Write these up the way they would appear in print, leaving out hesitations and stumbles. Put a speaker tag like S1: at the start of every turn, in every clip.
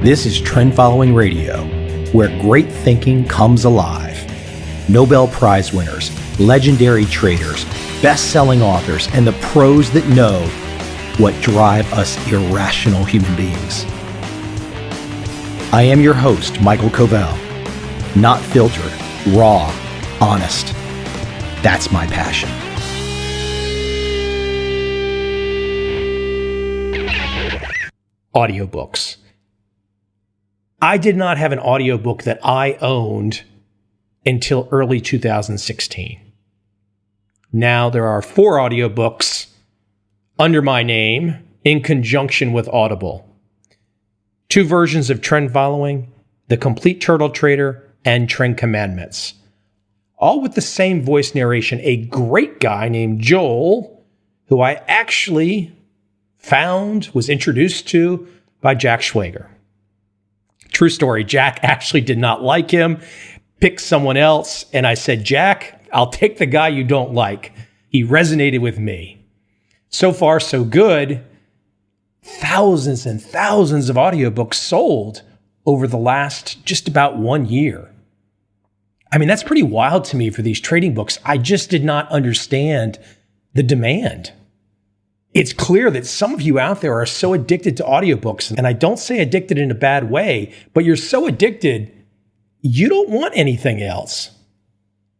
S1: This is Trend Following Radio, where great thinking comes alive. Nobel Prize winners, legendary traders, best-selling authors, and the pros that know what drive us irrational human beings. I am your host, Michael Covel. Not filtered, raw, honest. That's my passion. Audiobooks. I did not have an audiobook that I owned until early 2016. Now there are 4 audiobooks under my name in conjunction with Audible. 2 versions of Trend Following, The Complete Turtle Trader, and Trend Commandments. All with the same voice narration, a great guy named Joel, who I actually was introduced to by Jack Schwager. True story, Jack actually did not like him, picked someone else, and I said, Jack, I'll take the guy you don't like. He resonated with me. So far, so good. Thousands and thousands of audiobooks sold over the last just about 1 year. I mean, that's pretty wild to me for these trading books. I just did not understand the demand. It's clear that some of you out there are so addicted to audiobooks, and I don't say addicted in a bad way, but you're so addicted, you don't want anything else.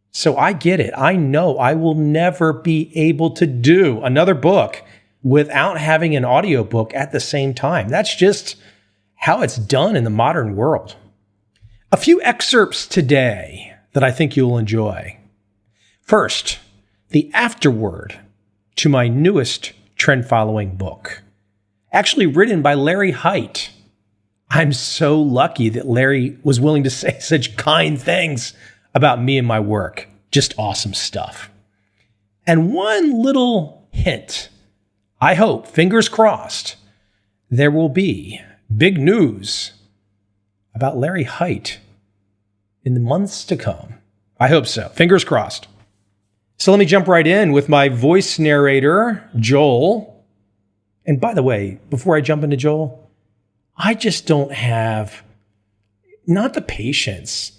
S1: So I get it. I know I will never be able to do another book without having an audiobook at the same time. That's just how it's done in the modern world. A few excerpts today that I think you'll enjoy. First, the afterword to my newest Trend Following book, actually written by Larry Hite. I'm so lucky that Larry was willing to say such kind things about me and my work. Just awesome stuff. And one little hint, I hope, fingers crossed, there will be big news about Larry Hite in the months to come. I hope so. Fingers crossed. So let me jump right in with my voice narrator, Joel. And by the way, before I jump into Joel, I just don't have, not the patience,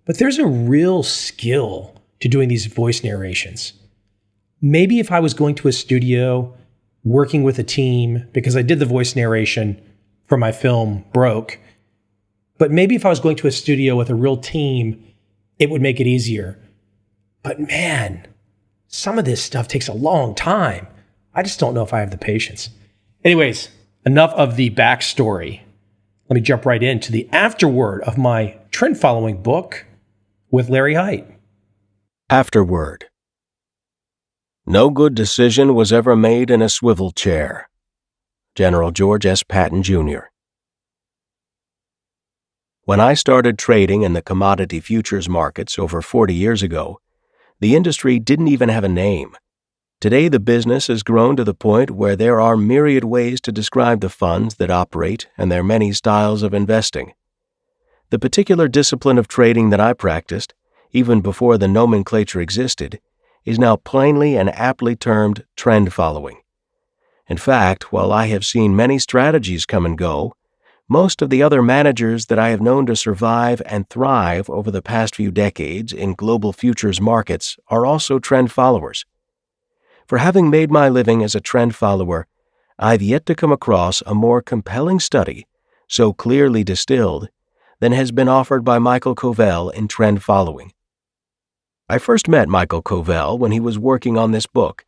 S1: but there's a real skill to doing these voice narrations. Maybe if I was going to a studio, working with a team, because I did the voice narration for my film Broke, but maybe if I was going to a studio with a real team, it would make it easier. But man, some of this stuff takes a long time. I just don't know if I have the patience. Anyways, enough of the backstory. Let me jump right into the afterword of my Trend Following book with Larry Hite.
S2: Afterword. No good decision was ever made in a swivel chair. General George S. Patton, Jr. When I started trading in the commodity futures markets over 40 years ago, the industry didn't even have a name. Today, the business has grown to the point where there are myriad ways to describe the funds that operate and their many styles of investing. The particular discipline of trading that I practiced, even before the nomenclature existed, is now plainly and aptly termed trend following. In fact, while I have seen many strategies come and go, most of the other managers that I have known to survive and thrive over the past few decades in global futures markets are also trend followers. For having made my living as a trend follower, I've yet to come across a more compelling study, so clearly distilled, than has been offered by Michael Covel in Trend Following. I first met Michael Covel when he was working on this book.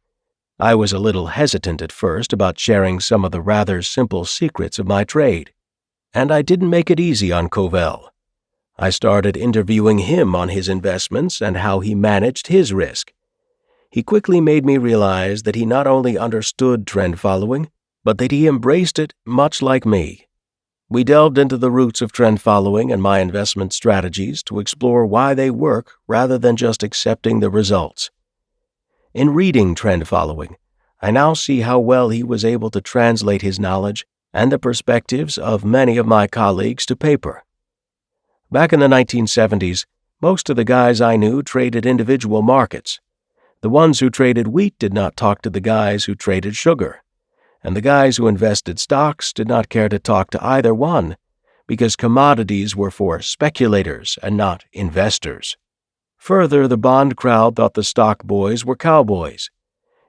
S2: I was a little hesitant at first about sharing some of the rather simple secrets of my trade. And I didn't make it easy on Covel. I started interviewing him on his investments and how he managed his risk. He quickly made me realize that he not only understood trend following, but that he embraced it much like me. We delved into the roots of trend following and my investment strategies to explore why they work rather than just accepting the results. In reading Trend Following, I now see how well he was able to translate his knowledge and the perspectives of many of my colleagues to paper. Back in the 1970s, most of the guys I knew traded individual markets. The ones who traded wheat did not talk to the guys who traded sugar, and the guys who invested stocks did not care to talk to either one because commodities were for speculators and not investors. Further, the bond crowd thought the stock boys were cowboys.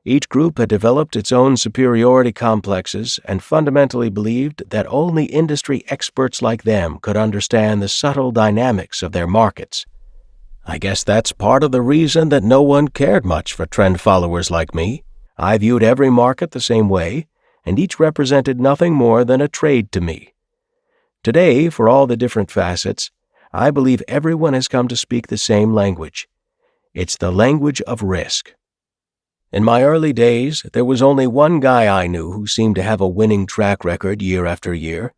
S2: Each group had developed its own superiority complexes and fundamentally believed that only industry experts like them could understand the subtle dynamics of their markets. I guess that's part of the reason that no one cared much for trend followers like me. I viewed every market the same way, and each represented nothing more than a trade to me. Today, for all the different facets, I believe everyone has come to speak the same language. It's the language of risk. In my early days, there was only one guy I knew who seemed to have a winning track record year after year.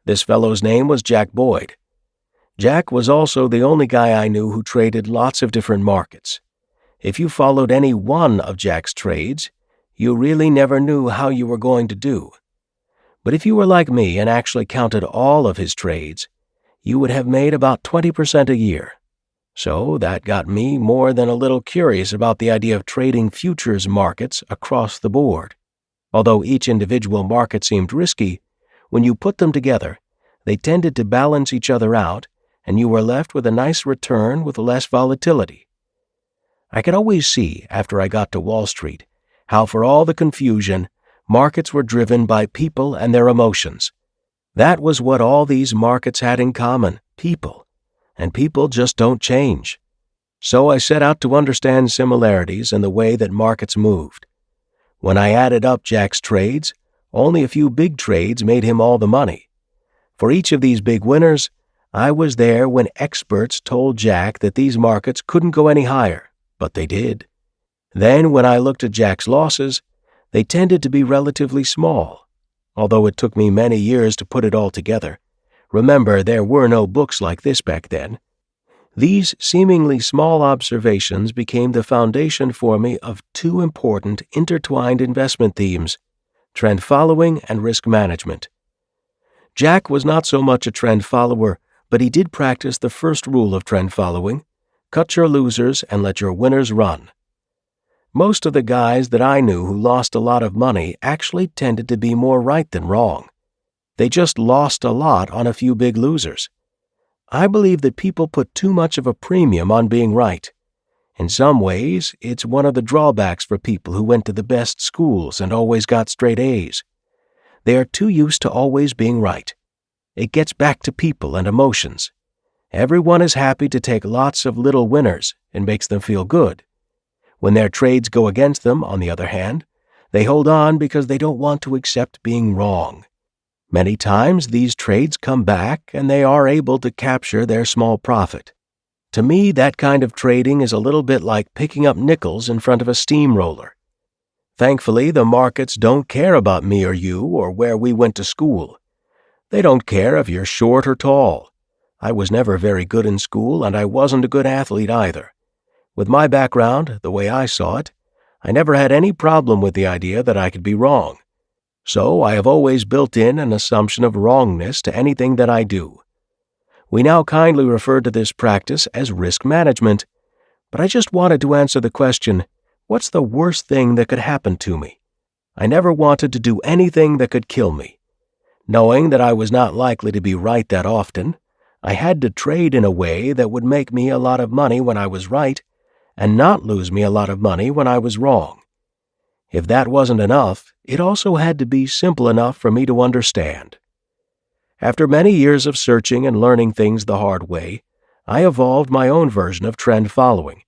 S2: This fellow's name was Jack Boyd. Jack was also the only guy I knew who traded lots of different markets. If you followed any one of Jack's trades, you really never knew how you were going to do. But if you were like me and actually counted all of his trades, you would have made about 20% a year. So that got me more than a little curious about the idea of trading futures markets across the board. Although each individual market seemed risky, when you put them together, they tended to balance each other out, and you were left with a nice return with less volatility. I could always see, after I got to Wall Street, how for all the confusion, markets were driven by people and their emotions. That was what all these markets had in common, people. And people just don't change. So I set out to understand similarities in the way that markets moved. When I added up Jack's trades, only a few big trades made him all the money. For each of these big winners, I was there when experts told Jack that these markets couldn't go any higher, but they did. Then when I looked at Jack's losses, they tended to be relatively small, although it took me many years to put it all together. Remember, there were no books like this back then. These seemingly small observations became the foundation for me of two important intertwined investment themes: trend following and risk management. Jack was not so much a trend follower, but he did practice the first rule of trend following: cut your losers and let your winners run. Most of the guys that I knew who lost a lot of money actually tended to be more right than wrong. They just lost a lot on a few big losers. I believe that people put too much of a premium on being right. In some ways, it's one of the drawbacks for people who went to the best schools and always got straight A's. They are too used to always being right. It gets back to people and emotions. Everyone is happy to take lots of little winners and makes them feel good. When their trades go against them, on the other hand, they hold on because they don't want to accept being wrong. Many times these trades come back and they are able to capture their small profit. To me, that kind of trading is a little bit like picking up nickels in front of a steamroller. Thankfully, the markets don't care about me or you or where we went to school. They don't care if you're short or tall. I was never very good in school, and I wasn't a good athlete either. With my background, the way I saw it, I never had any problem with the idea that I could be wrong. So I have always built in an assumption of wrongness to anything that I do. We now kindly refer to this practice as risk management, but I just wanted to answer the question, what's the worst thing that could happen to me? I never wanted to do anything that could kill me. Knowing that I was not likely to be right that often, I had to trade in a way that would make me a lot of money when I was right and not lose me a lot of money when I was wrong. If that wasn't enough, it also had to be simple enough for me to understand. After many years of searching and learning things the hard way, I evolved my own version of trend following.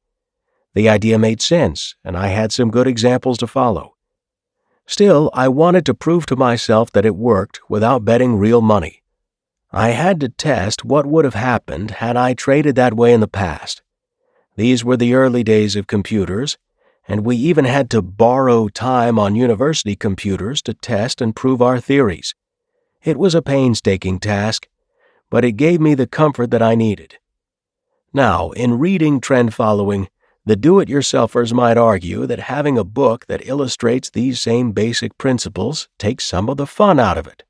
S2: The idea made sense, and I had some good examples to follow. Still, I wanted to prove to myself that it worked without betting real money. I had to test what would have happened had I traded that way in the past. These were the early days of computers, and we even had to borrow time on university computers to test and prove our theories. It was a painstaking task, but it gave me the comfort that I needed. Now, in reading trend following, the do-it-yourselfers might argue that having a book that illustrates these same basic principles takes some of the fun out of it.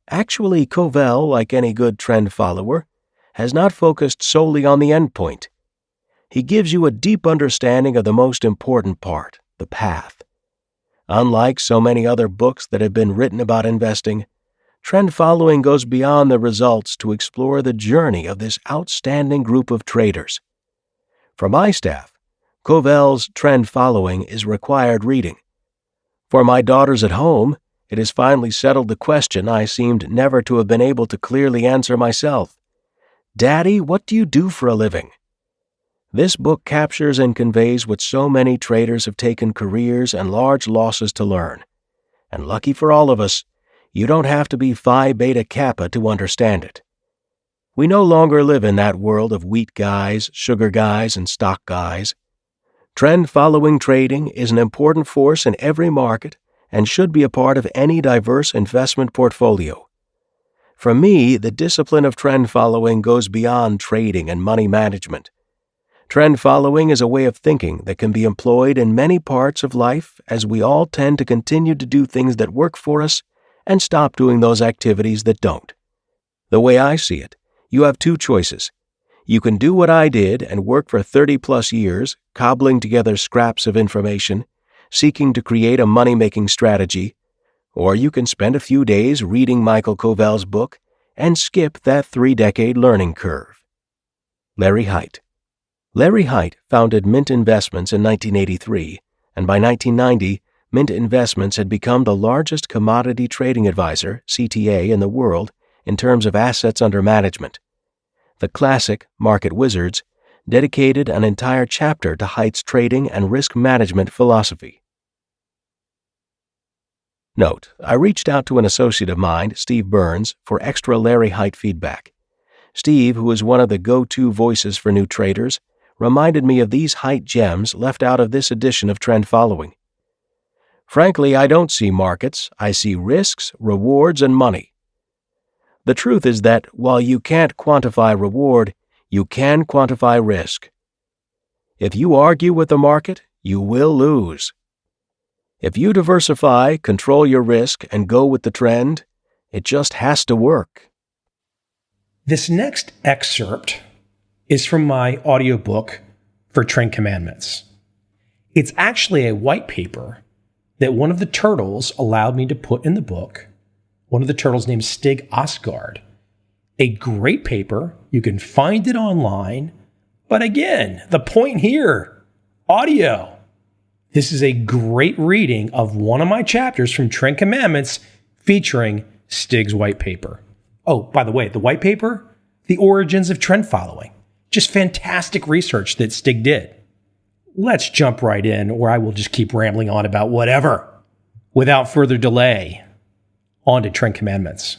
S2: Actually, Covel, like any good trend follower, has not focused solely on the endpoint. He gives you a deep understanding of the most important part, the path. Unlike so many other books that have been written about investing, Trend following goes beyond the results to explore the journey of this outstanding group of traders. For my staff, Covel's Trend Following is required reading. For my daughters at home, it has finally settled the question I seemed never to have been able to clearly answer myself. Daddy, what do you do for a living? This book captures and conveys what so many traders have taken careers and large losses to learn. And lucky for all of us, you don't have to be Phi Beta Kappa to understand it. We no longer live in that world of wheat guys, sugar guys, and stock guys. Trend-following trading is an important force in every market and should be a part of any diverse investment portfolio. For me, the discipline of trend following goes beyond trading and money management. Trend following is a way of thinking that can be employed in many parts of life, as we all tend to continue to do things that work for us and stop doing those activities that don't. The way I see it, you have two choices. You can do what I did and work for 30-plus years, cobbling together scraps of information, seeking to create a money-making strategy, or you can spend a few days reading Michael Covel's book and skip that 3-decade learning curve. Larry Hite. Larry Hite founded Mint Investments in 1983, and by 1990, Mint Investments had become the largest commodity trading advisor, CTA, in the world in terms of assets under management. The classic Market Wizards dedicated an entire chapter to Hite's trading and risk management philosophy. Note, I reached out to an associate of mine, Steve Burns, for extra Larry Hite feedback. Steve, who is one of the go-to voices for new traders, reminded me of these Hite gems left out of this edition of Trend Following. Frankly, I don't see markets. I see risks, rewards, and money. The truth is that while you can't quantify reward, you can quantify risk. If you argue with the market, you will lose. If you diversify, control your risk, and go with the trend, it just has to work.
S1: This next excerpt is from my audiobook for Trend Commandments. It's actually a white paper that one of the turtles allowed me to put in the book. One of the turtles named Stig Osgard. A great paper. You can find it online. But again, the point here, audio. This is a great reading of one of my chapters from Trend Commandments featuring Stig's white paper. Oh, by the way, the white paper, The Origins of Trend Following. Just fantastic research that Stig did. Let's jump right in, or I will just keep rambling on about whatever. Without further delay, on to Trend Commandments.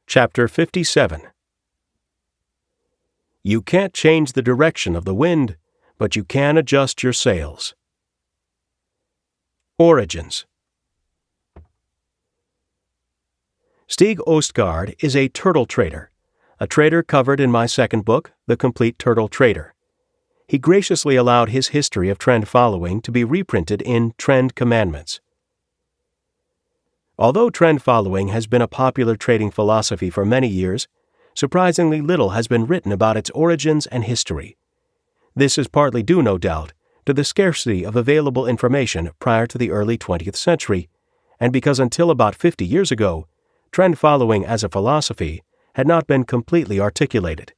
S2: Chapter 57. You can't change the direction of the wind, but you can adjust your sails. Origins. Stig Osgard is a turtle trader, a trader covered in my second book, The Complete Turtle Trader. He graciously allowed his history of trend following to be reprinted in Trend Commandments. Although trend following has been a popular trading philosophy for many years, surprisingly little has been written about its origins and history. This is partly due, no doubt, to the scarcity of available information prior to the early 20th century, and because until about 50 years ago, trend following as a philosophy had not been completely articulated.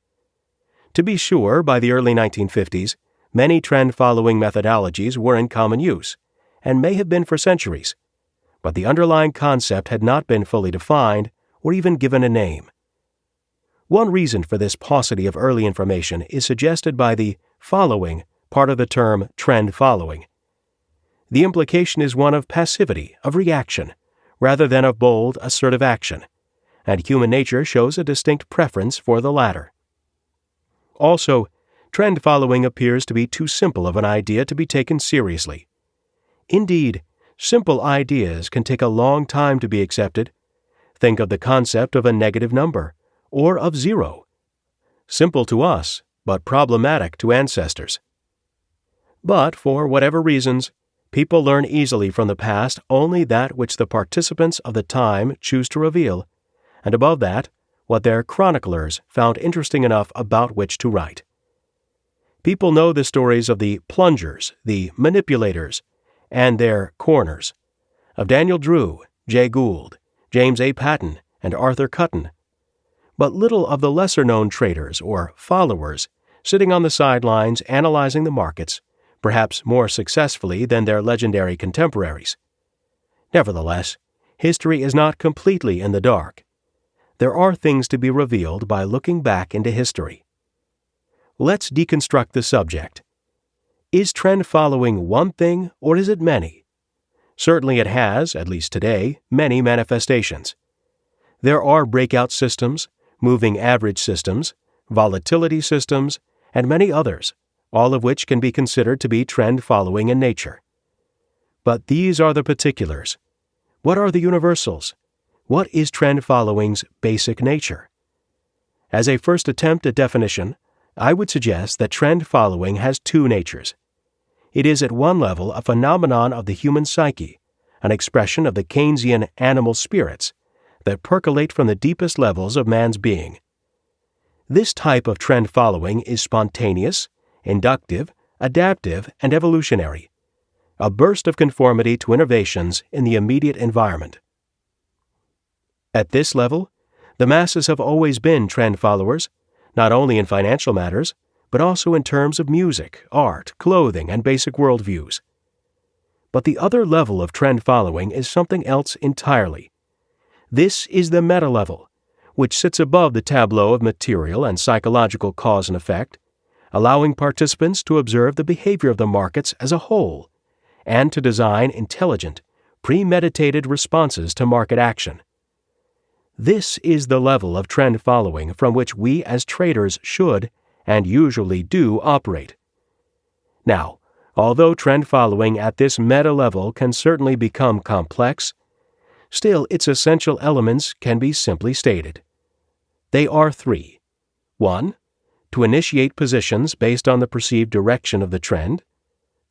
S2: To be sure, by the early 1950s, many trend-following methodologies were in common use, and may have been for centuries, but the underlying concept had not been fully defined or even given a name. One reason for this paucity of early information is suggested by the following part of the term trend following. The implication is one of passivity, of reaction, rather than of bold, assertive action, and human nature shows a distinct preference for the latter. Also, trend following appears to be too simple of an idea to be taken seriously. Indeed, simple ideas can take a long time to be accepted. Think of the concept of a negative number, or of zero. Simple to us, but problematic to ancestors. But, for whatever reasons, people learn easily from the past only that which the participants of the time choose to reveal, and above that, what their chroniclers found interesting enough about which to write. People know the stories of the plungers, the manipulators, and their corners, of Daniel Drew, Jay Gould, James A. Patton, and Arthur Cutten, but little of the lesser-known traders or followers sitting on the sidelines analyzing the markets, perhaps more successfully than their legendary contemporaries. Nevertheless, history is not completely in the dark. There are things to be revealed by looking back into history. Let's deconstruct the subject. Is trend following one thing or is it many? Certainly it has, at least today, many manifestations. There are breakout systems, moving average systems, volatility systems, and many others, all of which can be considered to be trend following in nature. But these are the particulars. What are the universals? What is trend following's basic nature? As a first attempt at definition, I would suggest that trend following has two natures. It is at one level a phenomenon of the human psyche, an expression of the Keynesian animal spirits that percolate from the deepest levels of man's being. This type of trend following is spontaneous, inductive, adaptive, and evolutionary, a burst of conformity to innovations in the immediate environment. At this level, the masses have always been trend followers, not only in financial matters, but also in terms of music, art, clothing, and basic worldviews. But the other level of trend following is something else entirely. This is the meta level, which sits above the tableau of material and psychological cause and effect, allowing participants to observe the behavior of the markets as a whole, and to design intelligent, premeditated responses to market action. This is the level of trend following from which we as traders should, and usually do, operate. Now, although trend following at this meta level can certainly become complex, still its essential elements can be simply stated. They are three. 1. To initiate positions based on the perceived direction of the trend.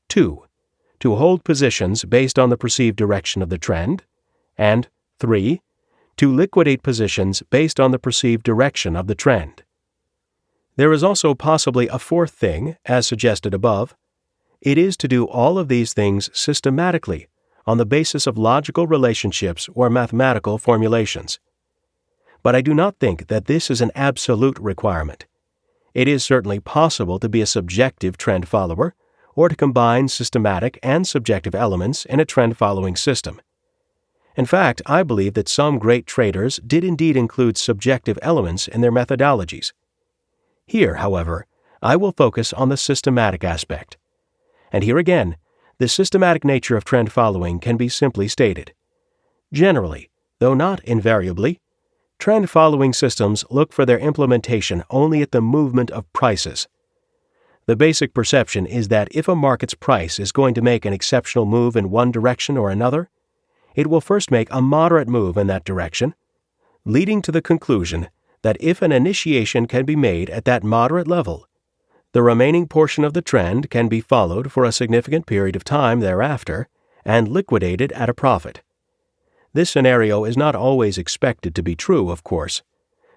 S2: 2. To hold positions based on the perceived direction of the trend. And 3. To liquidate positions based on the perceived direction of the trend. There is also possibly a fourth thing, as suggested above. It is to do all of these things systematically, on the basis of logical relationships or mathematical formulations. But I do not think that this is an absolute requirement. It is certainly possible to be a subjective trend follower, or to combine systematic and subjective elements in a trend-following system. In fact, I believe that some great traders did indeed include subjective elements in their methodologies. Here, however, I will focus on the systematic aspect. And here again, the systematic nature of trend following can be simply stated. Generally, though not invariably, trend following systems look for their implementation only at the movement of prices. The basic perception is that if a market's price is going to make an exceptional move in one direction or another, it will first make a moderate move in that direction, leading to the conclusion that if an initiation can be made at that moderate level, the remaining portion of the trend can be followed for a significant period of time thereafter and liquidated at a profit. This scenario is not always expected to be true, of course,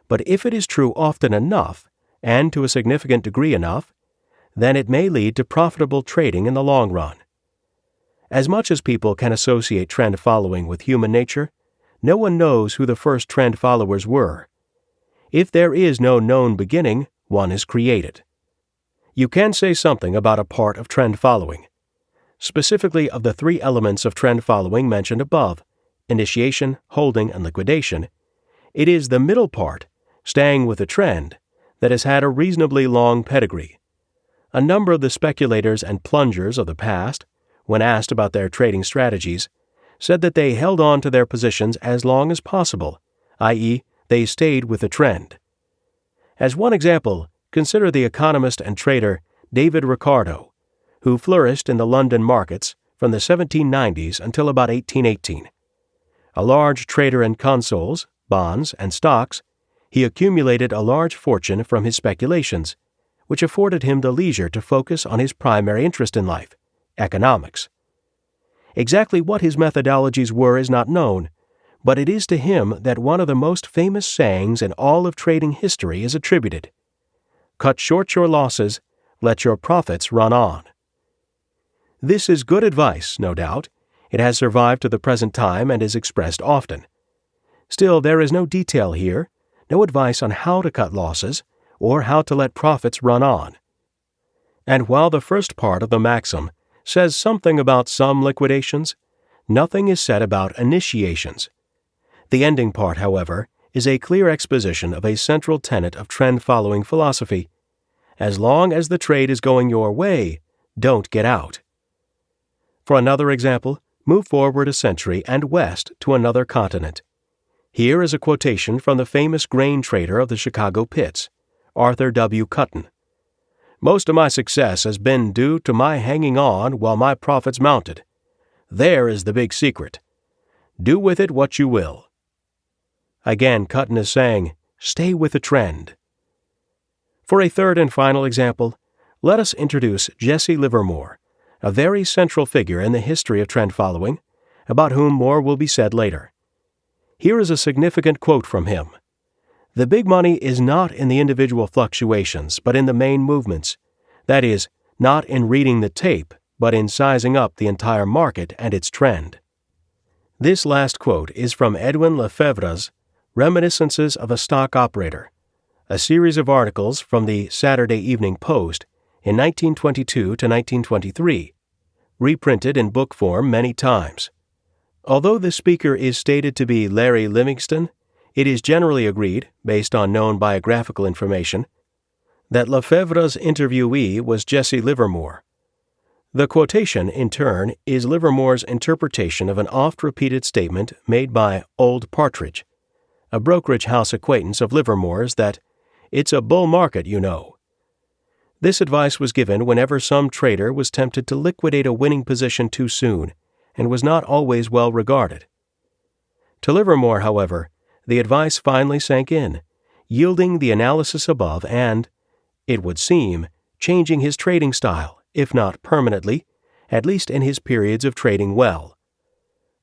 S2: but if it is true often enough, and to a significant degree enough, then it may lead to profitable trading in the long run. As much as people can associate trend following with human nature, no one knows who the first trend followers were. If there is no known beginning, one is created. You can say something about a part of trend following, specifically of the three elements of trend following mentioned above, initiation, holding, and liquidation. It is the middle part, staying with the trend, that has had a reasonably long pedigree. A number of the speculators and plungers of the past, when asked about their trading strategies, said that they held on to their positions as long as possible, i.e., they stayed with the trend. As one example, consider the economist and trader David Ricardo, who flourished in the London markets from the 1790s until about 1818. A large trader in consols, bonds, and stocks, he accumulated a large fortune from his speculations, which afforded him the leisure to focus on his primary interest in life, economics. Exactly what his methodologies were is not known, but it is to him that one of the most famous sayings in all of trading history is attributed: "Cut short your losses, let your profits run on." This is good advice, no doubt. It has survived to the present time and is expressed often. Still, there is no detail here, no advice on how to cut losses or how to let profits run on. And while the first part of the maxim says something about some liquidations, nothing is said about initiations. The ending part, however, is a clear exposition of a central tenet of trend-following philosophy. As long as the trade is going your way, don't get out. For another example, move forward a century and west to another continent. Here is a quotation from the famous grain trader of the Chicago pits, Arthur W. Cutton. "Most of my success has been due to my hanging on while my profits mounted. There is the big secret. Do with it what you will." Again, Cutton is saying, stay with the trend. For a third and final example, let us introduce Jesse Livermore, a very central figure in the history of trend following, about whom more will be said later. Here is a significant quote from him. "The big money is not in the individual fluctuations, but in the main movements. That is, not in reading the tape, but in sizing up the entire market and its trend." This last quote is from Edwin Lefebvre's Reminiscences of a Stock Operator, a series of articles from the Saturday Evening Post in 1922 to 1923, reprinted in book form many times. Although the speaker is stated to be Larry Livingston, it is generally agreed, based on known biographical information, that Lefebvre's interviewee was Jesse Livermore. The quotation, in turn, is Livermore's interpretation of an oft-repeated statement made by Old Partridge, a brokerage house acquaintance of Livermore's, that "it's a bull market, you know." This advice was given whenever some trader was tempted to liquidate a winning position too soon, and was not always well regarded. To Livermore, however, the advice finally sank in, yielding the analysis above and, it would seem, changing his trading style, if not permanently, at least in his periods of trading well.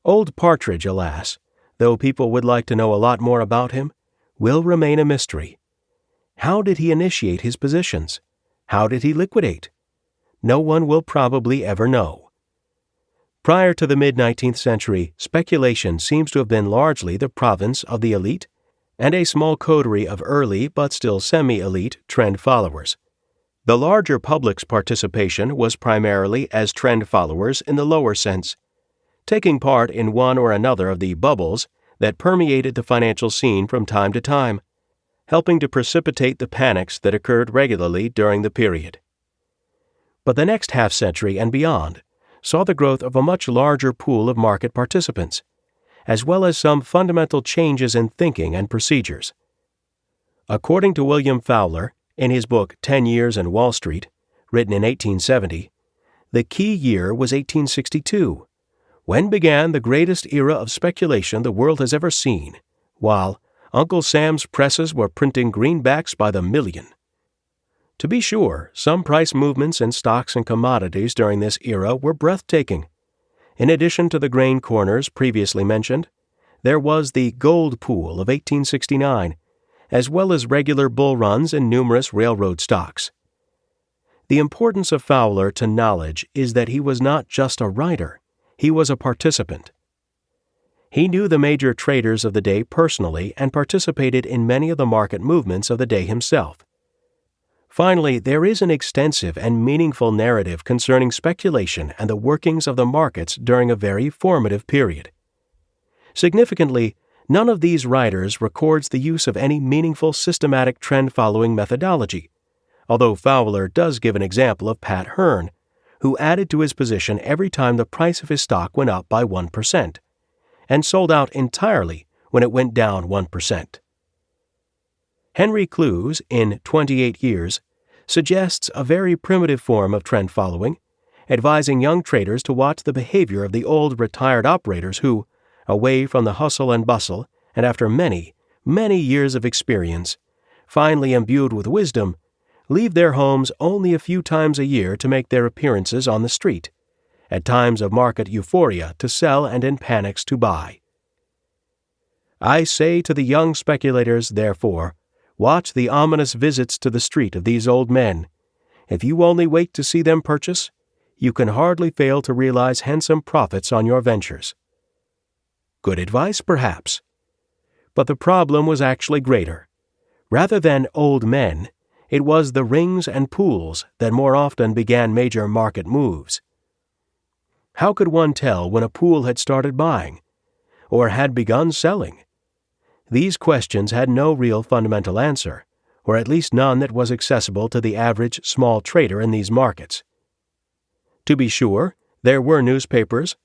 S2: Old Partridge, alas, though people would like to know a lot more about him, will remain a mystery. How did he initiate his positions? How did he liquidate? No one will probably ever know. Prior to the mid-19th century, speculation seems to have been largely the province of the elite and a small coterie of early but still semi-elite trend followers. The larger public's participation was primarily as trend followers in the lower sense, taking part in one or another of the bubbles that permeated the financial scene from time to time, helping to precipitate the panics that occurred regularly during the period. But the next half-century and beyond saw the growth of a much larger pool of market participants, as well as some fundamental changes in thinking and procedures. According to William Fowler, in his book 10 Years in Wall Street, written in 1870, the key year was 1862, when began the greatest era of speculation the world has ever seen, while Uncle Sam's presses were printing greenbacks by the million. To be sure, some price movements in stocks and commodities during this era were breathtaking. In addition to the grain corners previously mentioned, there was the gold pool of 1869, as well as regular bull runs in numerous railroad stocks. The importance of Fowler to knowledge is that he was not just a writer, he was a participant. He knew the major traders of the day personally and participated in many of the market movements of the day himself. Finally, there is an extensive and meaningful narrative concerning speculation and the workings of the markets during a very formative period. Significantly, none of these writers records the use of any meaningful systematic trend-following methodology, although Fowler does give an example of Pat Hearn, who added to his position every time the price of his stock went up by 1%, and sold out entirely when it went down 1%. Henry Clews, in 28 Years, suggests a very primitive form of trend following, advising young traders to watch the behavior of the old retired operators who, away from the hustle and bustle, and after many, many years of experience, finally imbued with wisdom, leave their homes only a few times a year to make their appearances on the street, at times of market euphoria to sell and in panics to buy. I say to the young speculators, therefore, watch the ominous visits to the street of these old men. If you only wait to see them purchase, you can hardly fail to realize handsome profits on your ventures. Good advice, perhaps. But the problem was actually greater. Rather than old men, it was the rings and pools that more often began major market moves. How could one tell when a pool had started buying, or had begun selling? These questions had no real fundamental answer, or at least none that was accessible to the average small trader in these markets. To be sure, there were newspapers,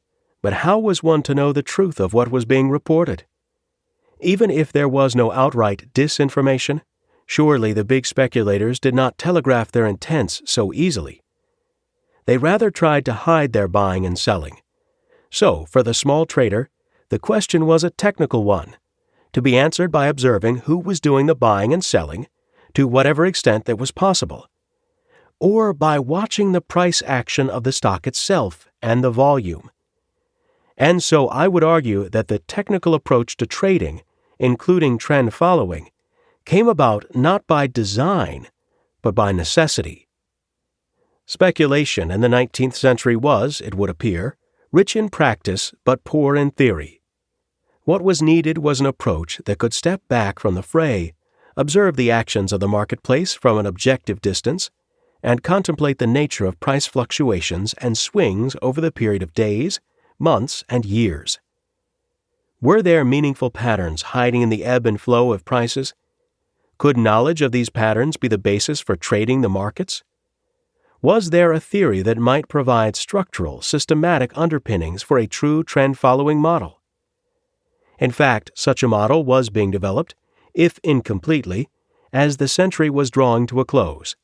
S2: but how was one to know the truth of what was being reported? Even if there was no outright disinformation, surely the big speculators did not telegraph their intents so easily. They rather tried to hide their buying and selling. So, for the small trader, the question was a technical one, to be answered by observing who was doing the buying and selling, to whatever extent that was possible, or by watching the price action of the stock itself and the volume. And so I would argue that the technical approach to trading, including trend following, came about not by design, but by necessity. Speculation in the 19th century was, it would appear, rich in practice but poor in theory. What was needed was an approach that could step back from the fray, observe the actions of the marketplace from an objective distance, and contemplate the nature of price fluctuations and swings over the period of days, months, and years. Were there meaningful patterns hiding in the ebb and flow of prices? Could knowledge of these patterns be the basis for trading the markets? Was there a theory that might provide structural, systematic underpinnings for a true trend-following model? In fact, such a model was being developed, if incompletely, as the century was drawing to a close.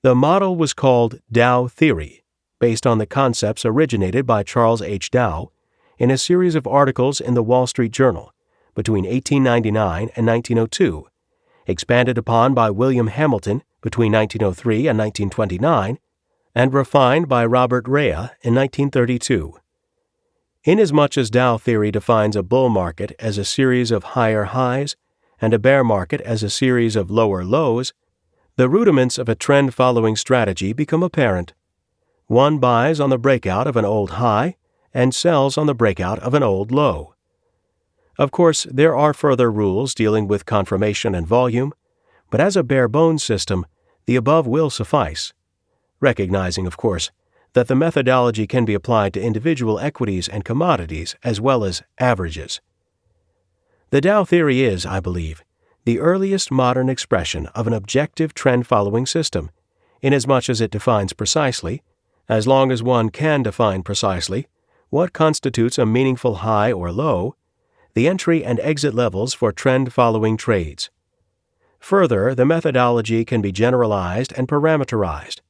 S2: The model was called Dow theory, based on the concepts originated by Charles H. Dow in a series of articles in the Wall Street Journal between 1899 and 1902, expanded upon by William Hamilton between 1903 and 1929, and refined by Robert Rea in 1932. Inasmuch as Dow theory defines a bull market as a series of higher highs and a bear market as a series of lower lows, the rudiments of a trend-following strategy become apparent. One buys on the breakout of an old high and sells on the breakout of an old low. Of course, there are further rules dealing with confirmation and volume, but as a bare-bones system, the above will suffice, recognizing, of course, that the methodology can be applied to individual equities and commodities as well as averages. The Dow theory is, I believe, the earliest modern expression of an objective trend-following system, inasmuch as it defines precisely, as long as one can define precisely, what constitutes a meaningful high or low, the entry and exit levels for trend-following trades. Further, the methodology can be generalized and parameterized.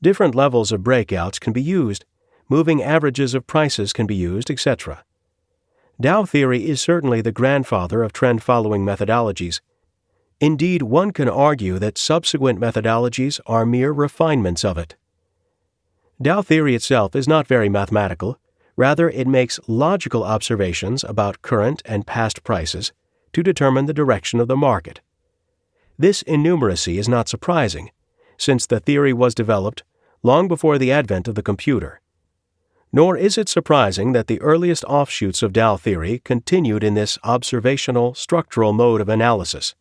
S2: Different levels of breakouts can be used, moving averages of prices can be used, etc. Dow theory is certainly the grandfather of trend-following methodologies. Indeed, one can argue that subsequent methodologies are mere refinements of it. Dow theory itself is not very mathematical. Rather, it makes logical observations about current and past prices to determine the direction of the market. This innumeracy is not surprising, since the theory was developed long before the advent of the computer. Nor is it surprising that the earliest offshoots of Dow theory continued in this observational, structural mode of analysis.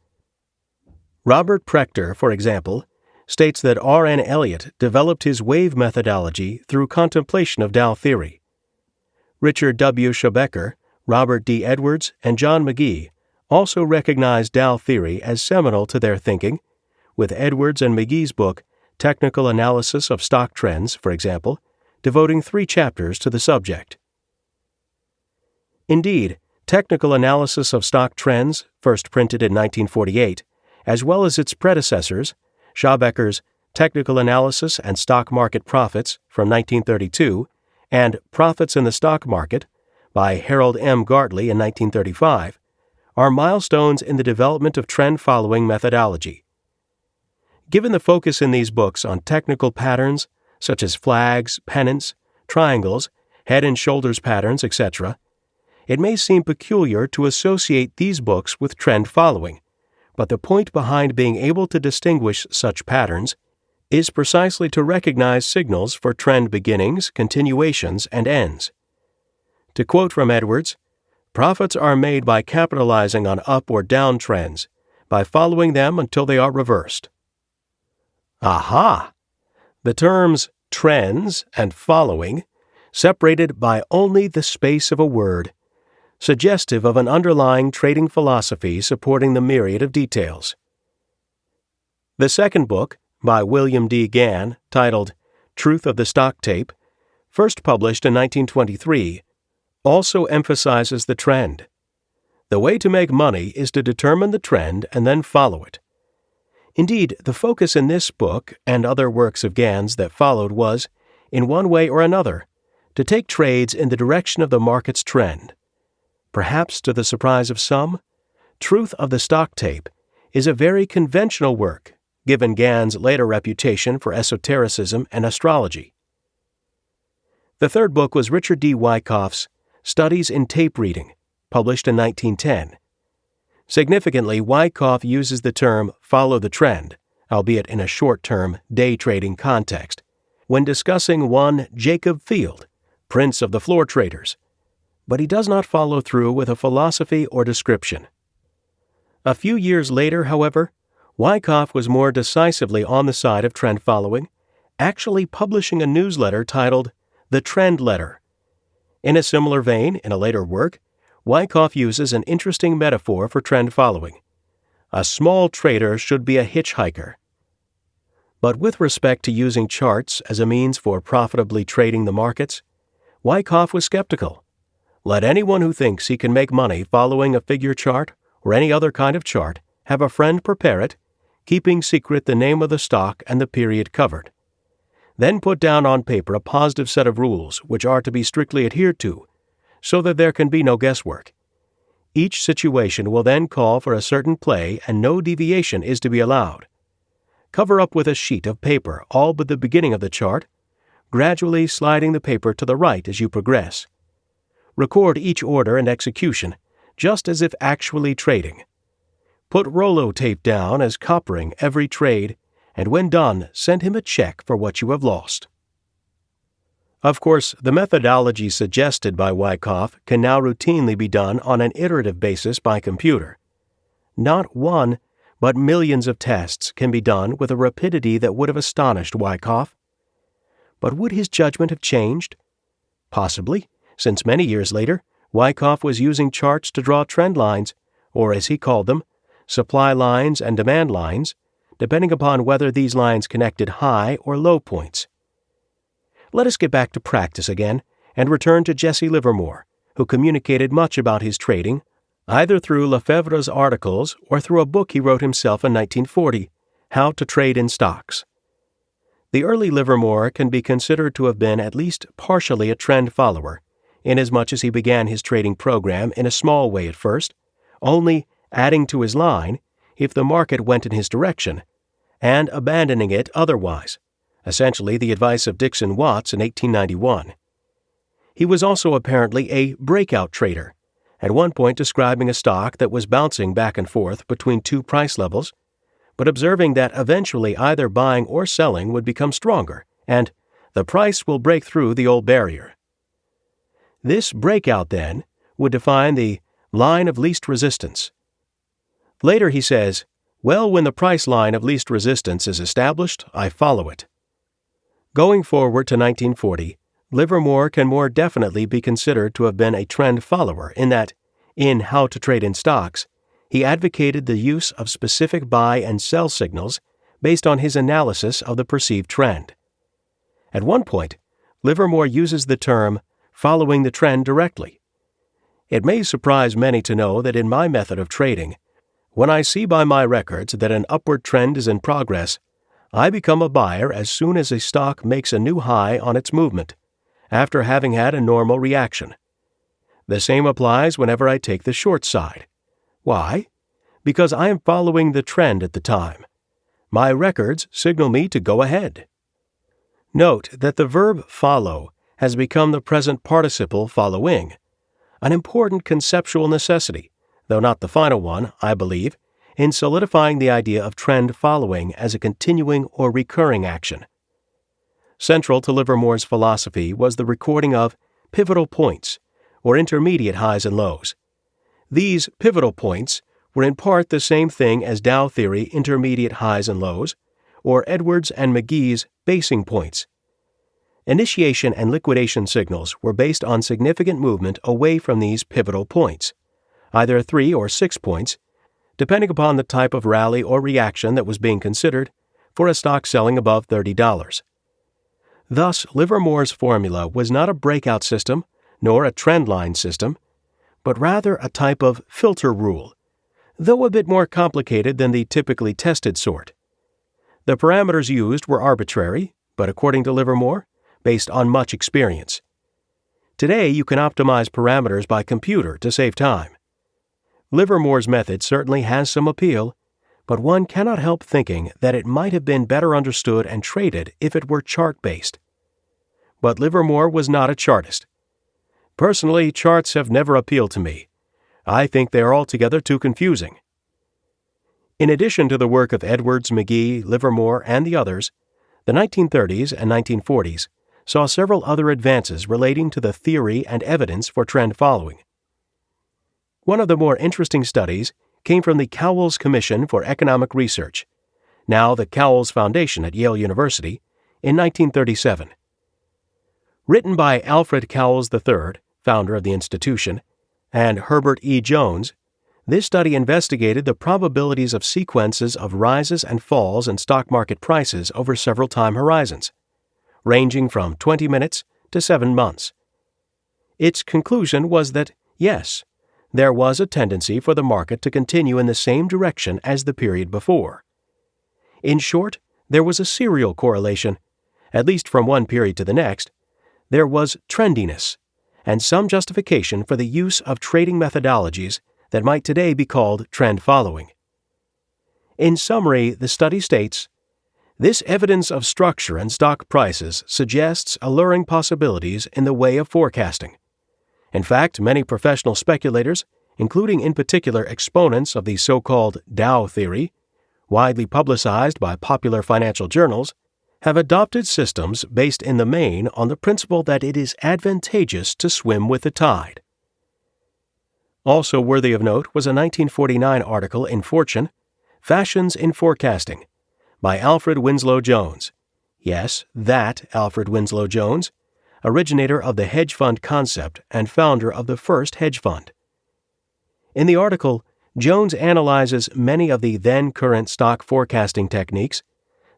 S2: Robert Prechter, for example, states that R.N. Elliott developed his wave methodology through contemplation of Dow theory. Richard W. Schabecker, Robert D. Edwards, and John McGee also recognized Dow theory as seminal to their thinking, with Edwards and McGee's book, Technical Analysis of Stock Trends, for example, devoting 3 chapters to the subject. Indeed, Technical Analysis of Stock Trends, first printed in 1948, as well as its predecessors, Schabecker's Technical Analysis and Stock Market Profits from 1932 and Profits in the Stock Market by Harold M. Gartley in 1935, are milestones in the development of trend-following methodology. Given the focus in these books on technical patterns, such as flags, pennants, triangles, head and shoulders patterns, etc., it may seem peculiar to associate these books with trend following, but the point behind being able to distinguish such patterns is precisely to recognize signals for trend beginnings, continuations, and ends. To quote from Edwards, Profits are made by capitalizing on up or down trends, by following them until they are reversed. Aha! The terms trends and following, separated by only the space of a word, suggestive of an underlying trading philosophy supporting the myriad of details. The second book, by William D. Gann, titled Truth of the Stock Tape, first published in 1923, also emphasizes the trend. The way to make money is to determine the trend and then follow it. Indeed, the focus in this book and other works of Gann's that followed was, in one way or another, to take trades in the direction of the market's trend. Perhaps to the surprise of some, Truth of the Stock Tape is a very conventional work, given Gann's later reputation for esotericism and astrology. The third book was Richard D. Wyckoff's Studies in Tape Reading, published in 1910. Significantly, Wyckoff uses the term follow the trend, albeit in a short-term, day trading context, when discussing one Jacob Field, prince of the floor traders, but he does not follow through with a philosophy or description. A few years later, however, Wyckoff was more decisively on the side of trend following, actually publishing a newsletter titled The Trend Letter. In a similar vein, in a later work, Wyckoff uses an interesting metaphor for trend following. A small trader should be a hitchhiker. But with respect to using charts as a means for profitably trading the markets, Wyckoff was skeptical. Let anyone who thinks he can make money following a figure chart or any other kind of chart have a friend prepare it, keeping secret the name of the stock and the period covered. Then put down on paper a positive set of rules which are to be strictly adhered to, so that there can be no guesswork. Each situation will then call for a certain play and no deviation is to be allowed. Cover up with a sheet of paper all but the beginning of the chart, gradually sliding the paper to the right as you progress. Record each order and execution, just as if actually trading. Put Rollo tape down as coppering every trade, and when done, send him a check for what you have lost. Of course, the methodology suggested by Wyckoff can now routinely be done on an iterative basis by computer. Not one, but millions of tests can be done with a rapidity that would have astonished Wyckoff. But would his judgment have changed? Possibly, since many years later, Wyckoff was using charts to draw trend lines, or as he called them, supply lines and demand lines, depending upon whether these lines connected high or low points. Let us get back to practice again and return to Jesse Livermore, who communicated much about his trading, either through Lefebvre's articles or through a book he wrote himself in 1940, How to Trade in Stocks. The early Livermore can be considered to have been at least partially a trend follower, inasmuch as he began his trading program in a small way at first, only adding to his line if the market went in his direction, and abandoning it otherwise, essentially the advice of Dixon Watts in 1891. He was also apparently a breakout trader, at one point describing a stock that was bouncing back and forth between two price levels, but observing that eventually either buying or selling would become stronger, and the price will break through the old barrier. This breakout, then, would define the line of least resistance. Later he says, "Well, when the price line of least resistance is established, I follow it." Going forward to 1940, Livermore can more definitely be considered to have been a trend follower in that, in How to Trade in Stocks, he advocated the use of specific buy and sell signals based on his analysis of the perceived trend. At one point, Livermore uses the term following the trend directly. It may surprise many to know that in my method of trading, when I see by my records that an upward trend is in progress, I become a buyer as soon as a stock makes a new high on its movement, after having had a normal reaction. The same applies whenever I take the short side. Why? Because I am following the trend at the time. My records signal me to go ahead. Note that the verb follow has become the present participle following, an important conceptual necessity, though not the final one, I believe, in solidifying the idea of trend following as a continuing or recurring action. Central to Livermore's philosophy was the recording of pivotal points, or intermediate highs and lows, These pivotal points were in part the same thing as Dow theory intermediate highs and lows, or Edwards and McGee's basing points. Initiation and liquidation signals were based on significant movement away from these pivotal points, either 3 or 6 points, depending upon the type of rally or reaction that was being considered for a stock selling above $30. Thus, Livermore's formula was not a breakout system nor a trendline system, but rather a type of filter rule, though a bit more complicated than the typically tested sort. The parameters used were arbitrary, but according to Livermore, based on much experience. Today, you can optimize parameters by computer to save time. Livermore's method certainly has some appeal, but one cannot help thinking that it might have been better understood and traded if it were chart-based. But Livermore was not a chartist. Personally, charts have never appealed to me. I think they are altogether too confusing. In addition to the work of Edwards, McGee, Livermore, and the others, the 1930s and 1940s saw several other advances relating to the theory and evidence for trend following. One of the more interesting studies came from the Cowles Commission for Economic Research, now the Cowles Foundation at Yale University, in 1937. Written by Alfred Cowles III, founder of the institution, and Herbert E. Jones, this study investigated the probabilities of sequences of rises and falls in stock market prices over several time horizons, ranging from 20 minutes to 7 months. Its conclusion was that, yes, there was a tendency for the market to continue in the same direction as the period before. In short, there was a serial correlation, at least from one period to the next. There was trendiness, and some justification for the use of trading methodologies that might today be called trend following. In summary, the study states, this evidence of structure in stock prices suggests alluring possibilities in the way of forecasting. In fact, many professional speculators, including in particular exponents of the so-called Dow theory, widely publicized by popular financial journals, have adopted systems based in the main on the principle that it is advantageous to swim with the tide. Also worthy of note was a 1949 article in Fortune, Fashions in Forecasting, by Alfred Winslow Jones. Yes, that Alfred Winslow Jones, originator of the hedge fund concept and founder of the first hedge fund. In the article, Jones analyzes many of the then-current stock forecasting techniques,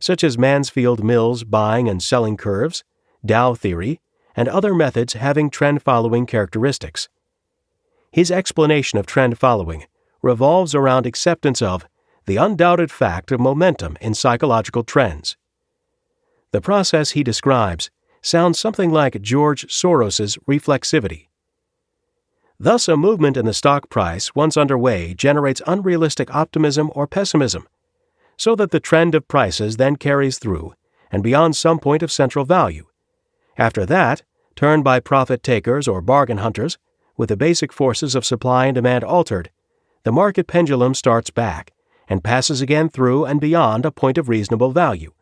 S2: such as Mansfield-Mills buying and selling curves, Dow theory, and other methods having trend-following characteristics. His explanation of trend following revolves around acceptance of the undoubted fact of momentum in psychological trends. The process he describes sounds something like George Soros's reflexivity. Thus, a movement in the stock price once underway generates unrealistic optimism or pessimism, so that the trend of prices then carries through and beyond some point of central value. After that, turned by profit-takers or bargain hunters, with the basic forces of supply and demand altered, the market pendulum starts back and passes again through and beyond a point of reasonable value,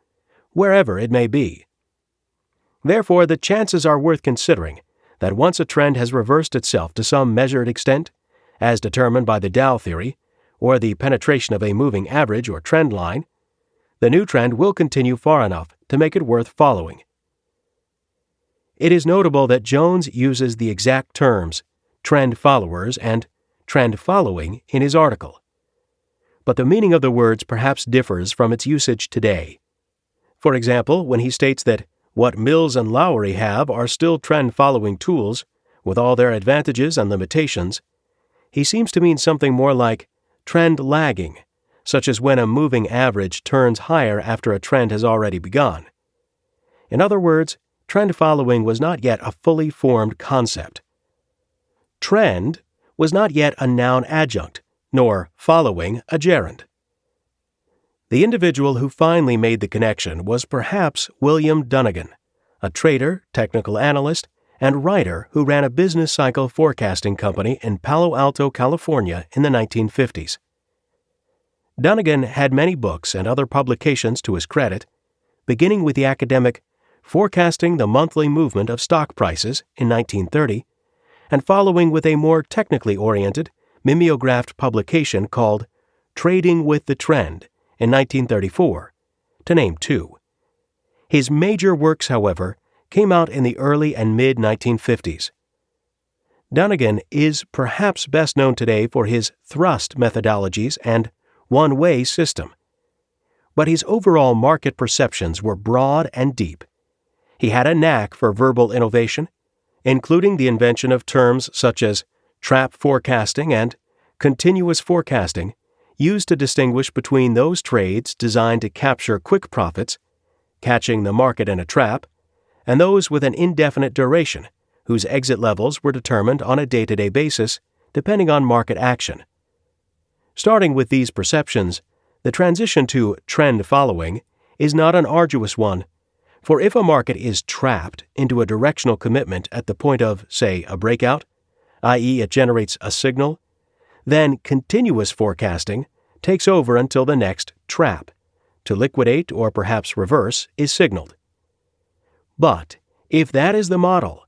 S2: wherever it may be. Therefore, the chances are worth considering that once a trend has reversed itself to some measured extent, as determined by the Dow theory, or the penetration of a moving average or trend line, the new trend will continue far enough to make it worth following. It is notable that Jones uses the exact terms trend followers and trend following in his article, but the meaning of the words perhaps differs from its usage today. For example, when he states that what Mills and Lowry have are still trend-following tools, with all their advantages and limitations, he seems to mean something more like trend lagging, such as when a moving average turns higher after a trend has already begun. In other words, trend following was not yet a fully formed concept. Trend was not yet a noun adjunct, nor following a gerund. The individual who finally made the connection was perhaps William Dunnigan, a trader, technical analyst, and writer who ran a business cycle forecasting company in Palo Alto, California in the 1950s. Dunnigan had many books and other publications to his credit, beginning with the academic Forecasting the Monthly Movement of Stock Prices in 1930, and following with a more technically oriented mimeographed publication called Trading with the Trend in 1934, to name two. His major works, however, came out in the early and mid-1950s. Dunnigan is perhaps best known today for his thrust methodologies and one-way system. But his overall market perceptions were broad and deep. He had a knack for verbal innovation, including the invention of terms such as trap forecasting and continuous forecasting, used to distinguish between those trades designed to capture quick profits, catching the market in a trap, and those with an indefinite duration, whose exit levels were determined on a day-to-day basis, depending on market action. Starting with these perceptions, the transition to trend following is not an arduous one, for if a market is trapped into a directional commitment at the point of, say, a breakout, i.e. it generates a signal, then continuous forecasting takes over until the next trap, to liquidate or perhaps reverse, is signaled. But if that is the model,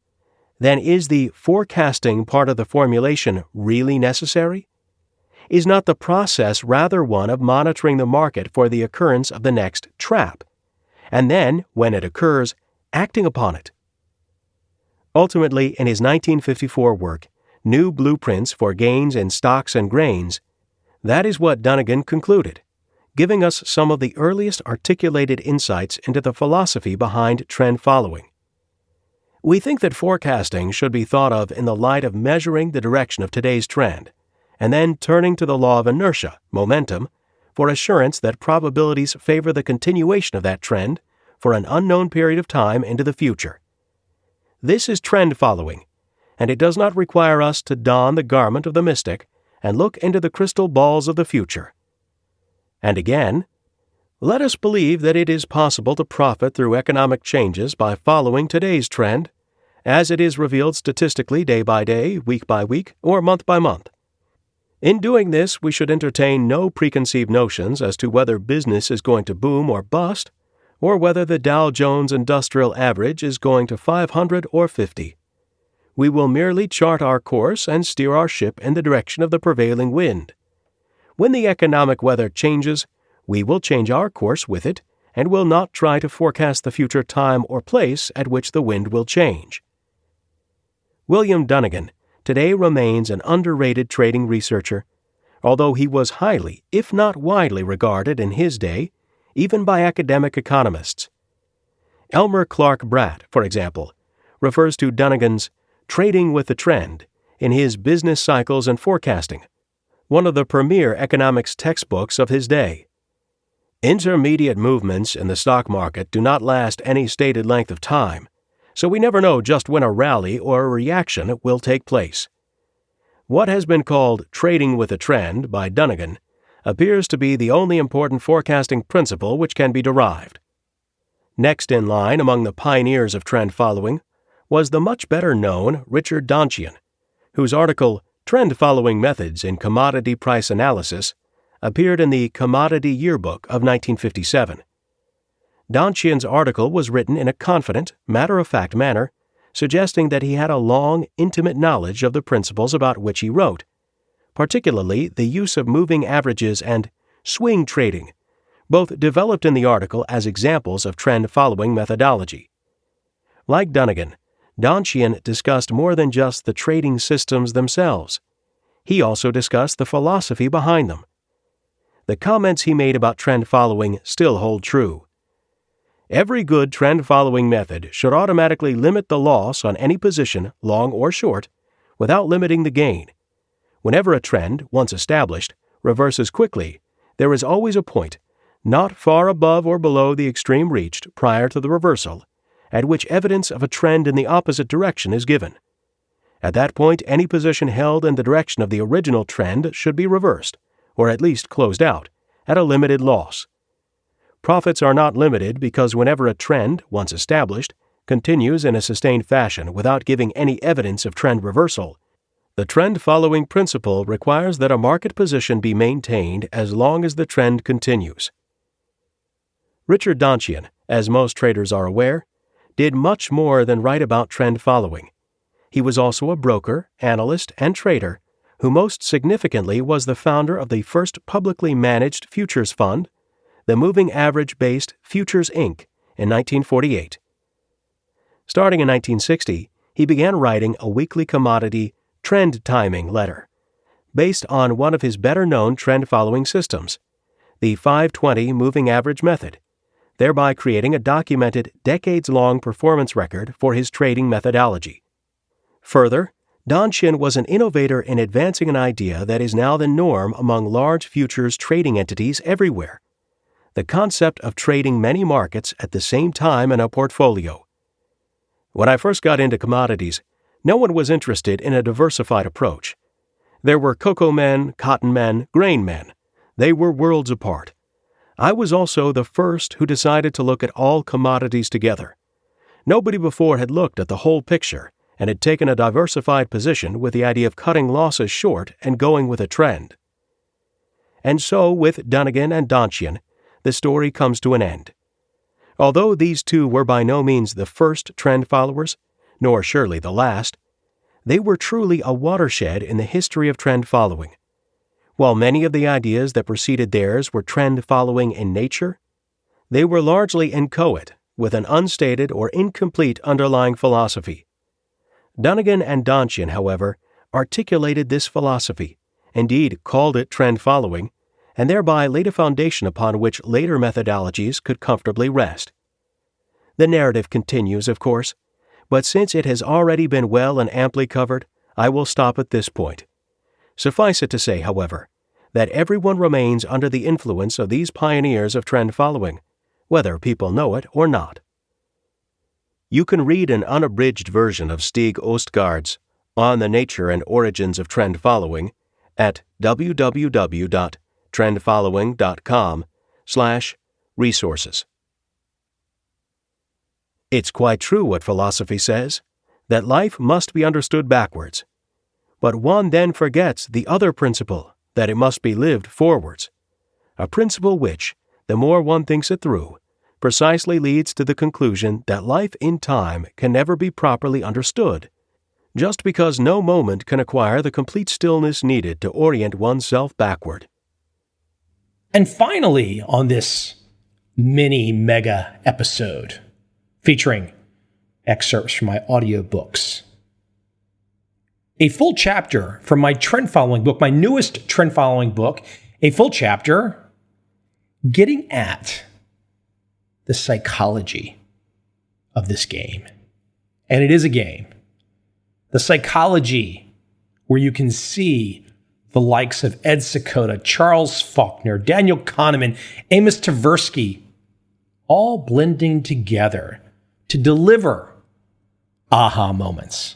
S2: then is the forecasting part of the formulation really necessary? Is not the process rather one of monitoring the market for the occurrence of the next trap, and then, when it occurs, acting upon it? Ultimately, in his 1954 work, New Blueprints for Gains in Stocks and Grains, that is what Dunnigan concluded, giving us some of the earliest articulated insights into the philosophy behind trend following. We think that forecasting should be thought of in the light of measuring the direction of today's trend, and then turning to the law of inertia, momentum, for assurance that probabilities favor the continuation of that trend for an unknown period of time into the future. This is trend following, and it does not require us to don the garment of the mystic and look into the crystal balls of the future. And again, let us believe that it is possible to profit through economic changes by following today's trend, as it is revealed statistically day by day, week by week, or month by month. In doing this, we should entertain no preconceived notions as to whether business is going to boom or bust, or whether the Dow Jones Industrial Average is going to 500 or 50. We will merely chart our course and steer our ship in the direction of the prevailing wind. When the economic weather changes, we will change our course with it and will not try to forecast the future time or place at which the wind will change. William Dunnigan today remains an underrated trading researcher, although he was highly, if not widely regarded in his day, even by academic economists. Elmer Clark Bratt, for example, refers to Dunnigan's Trading with the Trend in his Business Cycles and Forecasting, one of the premier economics textbooks of his day. Intermediate movements in the stock market do not last any stated length of time, so we never know just when a rally or a reaction will take place. What has been called trading with a trend by Dunnigan appears to be the only important forecasting principle which can be derived. Next in line among the pioneers of trend following was the much better known Richard Donchian, whose article Trend Following Methods in Commodity Price Analysis appeared in the Commodity Yearbook of 1957. Donchian's article was written in a confident, matter-of-fact manner, suggesting that he had a long, intimate knowledge of the principles about which he wrote, particularly the use of moving averages and swing trading, both developed in the article as examples of trend-following methodology. Like Dunnigan, Donchian discussed more than just the trading systems themselves. He also discussed the philosophy behind them. The comments he made about trend following still hold true. Every good trend-following method should automatically limit the loss on any position, long or short, without limiting the gain. Whenever a trend, once established, reverses quickly, there is always a point, not far above or below the extreme reached prior to the reversal, at which evidence of a trend in the opposite direction is given. At that point, any position held in the direction of the original trend should be reversed, or at least closed out, at a limited loss. Profits are not limited because whenever a trend, once established, continues in a sustained fashion without giving any evidence of trend reversal, the trend-following principle requires that a market position be maintained as long as the trend continues. Richard Donchian, as most traders are aware, did much more than write about trend following. He was also a broker, analyst, and trader who most significantly was the founder of the first publicly managed futures fund, the Moving Average-based Futures Inc., in 1948. Starting in 1960, he began writing a weekly commodity trend timing letter, based on one of his better-known trend-following systems, the 520 moving average method, thereby creating a documented decades-long performance record for his trading methodology. Further, Donchian was an innovator in advancing an idea that is now the norm among large futures trading entities everywhere: the concept of trading many markets at the same time in a portfolio. When I first got into commodities, no one was interested in a diversified approach. There were cocoa men, cotton men, grain men. They were worlds apart. I was also the first who decided to look at all commodities together. Nobody before had looked at the whole picture and had taken a diversified position with the idea of cutting losses short and going with a trend. And so, with Dunnigan and Donchian, the story comes to an end. Although these two were by no means the first trend followers, nor surely the last, they were truly a watershed in the history of trend following. While many of the ideas that preceded theirs were trend following in nature, they were largely inchoate, with an unstated or incomplete underlying philosophy. Dunnigan and Donchian, however, articulated this philosophy, indeed called it trend following, and thereby laid a foundation upon which later methodologies could comfortably rest. The narrative continues, of course, but since it has already been well and amply covered, I will stop at this point. Suffice it to say, however, that everyone remains under the influence of these pioneers of trend following, whether people know it or not. You can read an unabridged version of Stig Ostgaard's On the Nature and Origins of Trend Following at www.trendfollowing.com/resources. It's quite true what philosophy says, that life must be understood backwards. But one then forgets the other principle, that it must be lived forwards, a principle which, the more one thinks it through, precisely leads to the conclusion that life in time can never be properly understood, just because no moment can acquire the complete stillness needed to orient oneself backward.
S1: And finally, on this mega episode, featuring excerpts from my audiobooks, a full chapter from my trend following book, my newest trend following book, a full chapter getting at the psychology of this game. And it is a game. The psychology where you can see the likes of Ed Seykota, Charles Faulkner, Daniel Kahneman, Amos Tversky, all blending together to deliver aha moments.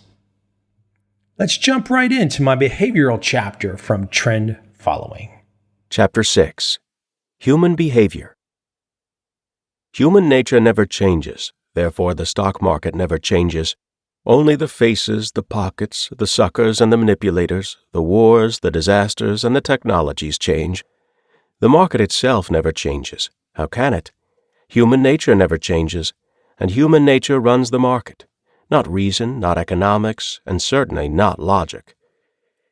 S1: Let's jump right into my behavioral chapter from Trend Following.
S2: Chapter 6. Human Behavior. Human nature never changes, therefore the stock market never changes. Only the faces, the pockets, the suckers and the manipulators, the wars, the disasters, and the technologies change. The market itself never changes. How can it? Human nature never changes, and human nature runs the market. Not reason, not economics, and certainly not logic.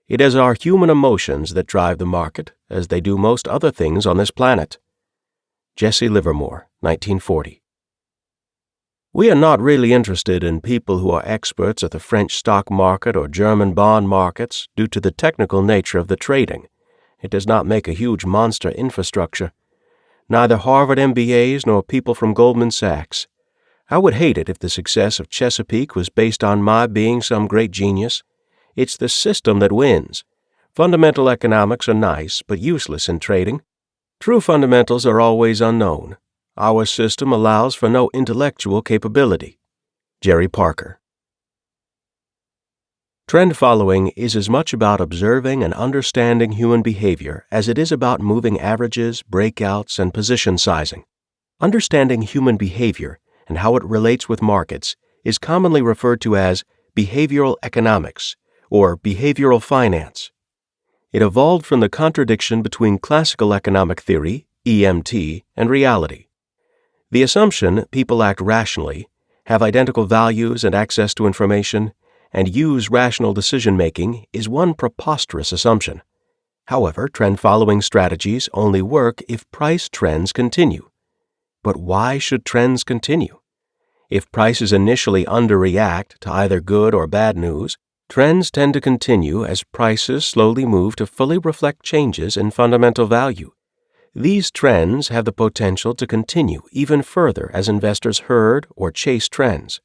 S2: It is our human emotions that drive the market, as they do most other things on this planet. Jesse Livermore, 1940. We are not really interested in people who are experts at the French stock market or German bond markets due to the technical nature of the trading. It does not make a huge monster infrastructure. Neither Harvard MBAs nor people from Goldman Sachs. I would hate it if the success of Chesapeake was based on my being some great genius. It's the system that wins. Fundamental economics are nice, but useless in trading. True fundamentals are always unknown. Our system allows for no intellectual capability. Jerry Parker. Trend following is as much about observing and understanding human behavior as it is about moving averages, breakouts, and position sizing. Understanding human behavior and how it relates with markets is commonly referred to as behavioral economics or behavioral finance. It evolved from the contradiction between classical economic theory, EMT, and reality. The assumption people act rationally, have identical values and access to information, and use rational decision-making is one preposterous assumption. However, trend-following strategies only work if price trends continue. But why should trends continue? If prices initially underreact to either good or bad news, trends tend to continue as prices slowly move to fully reflect changes in fundamental value. These trends have the potential to continue even further as investors herd or chase trends.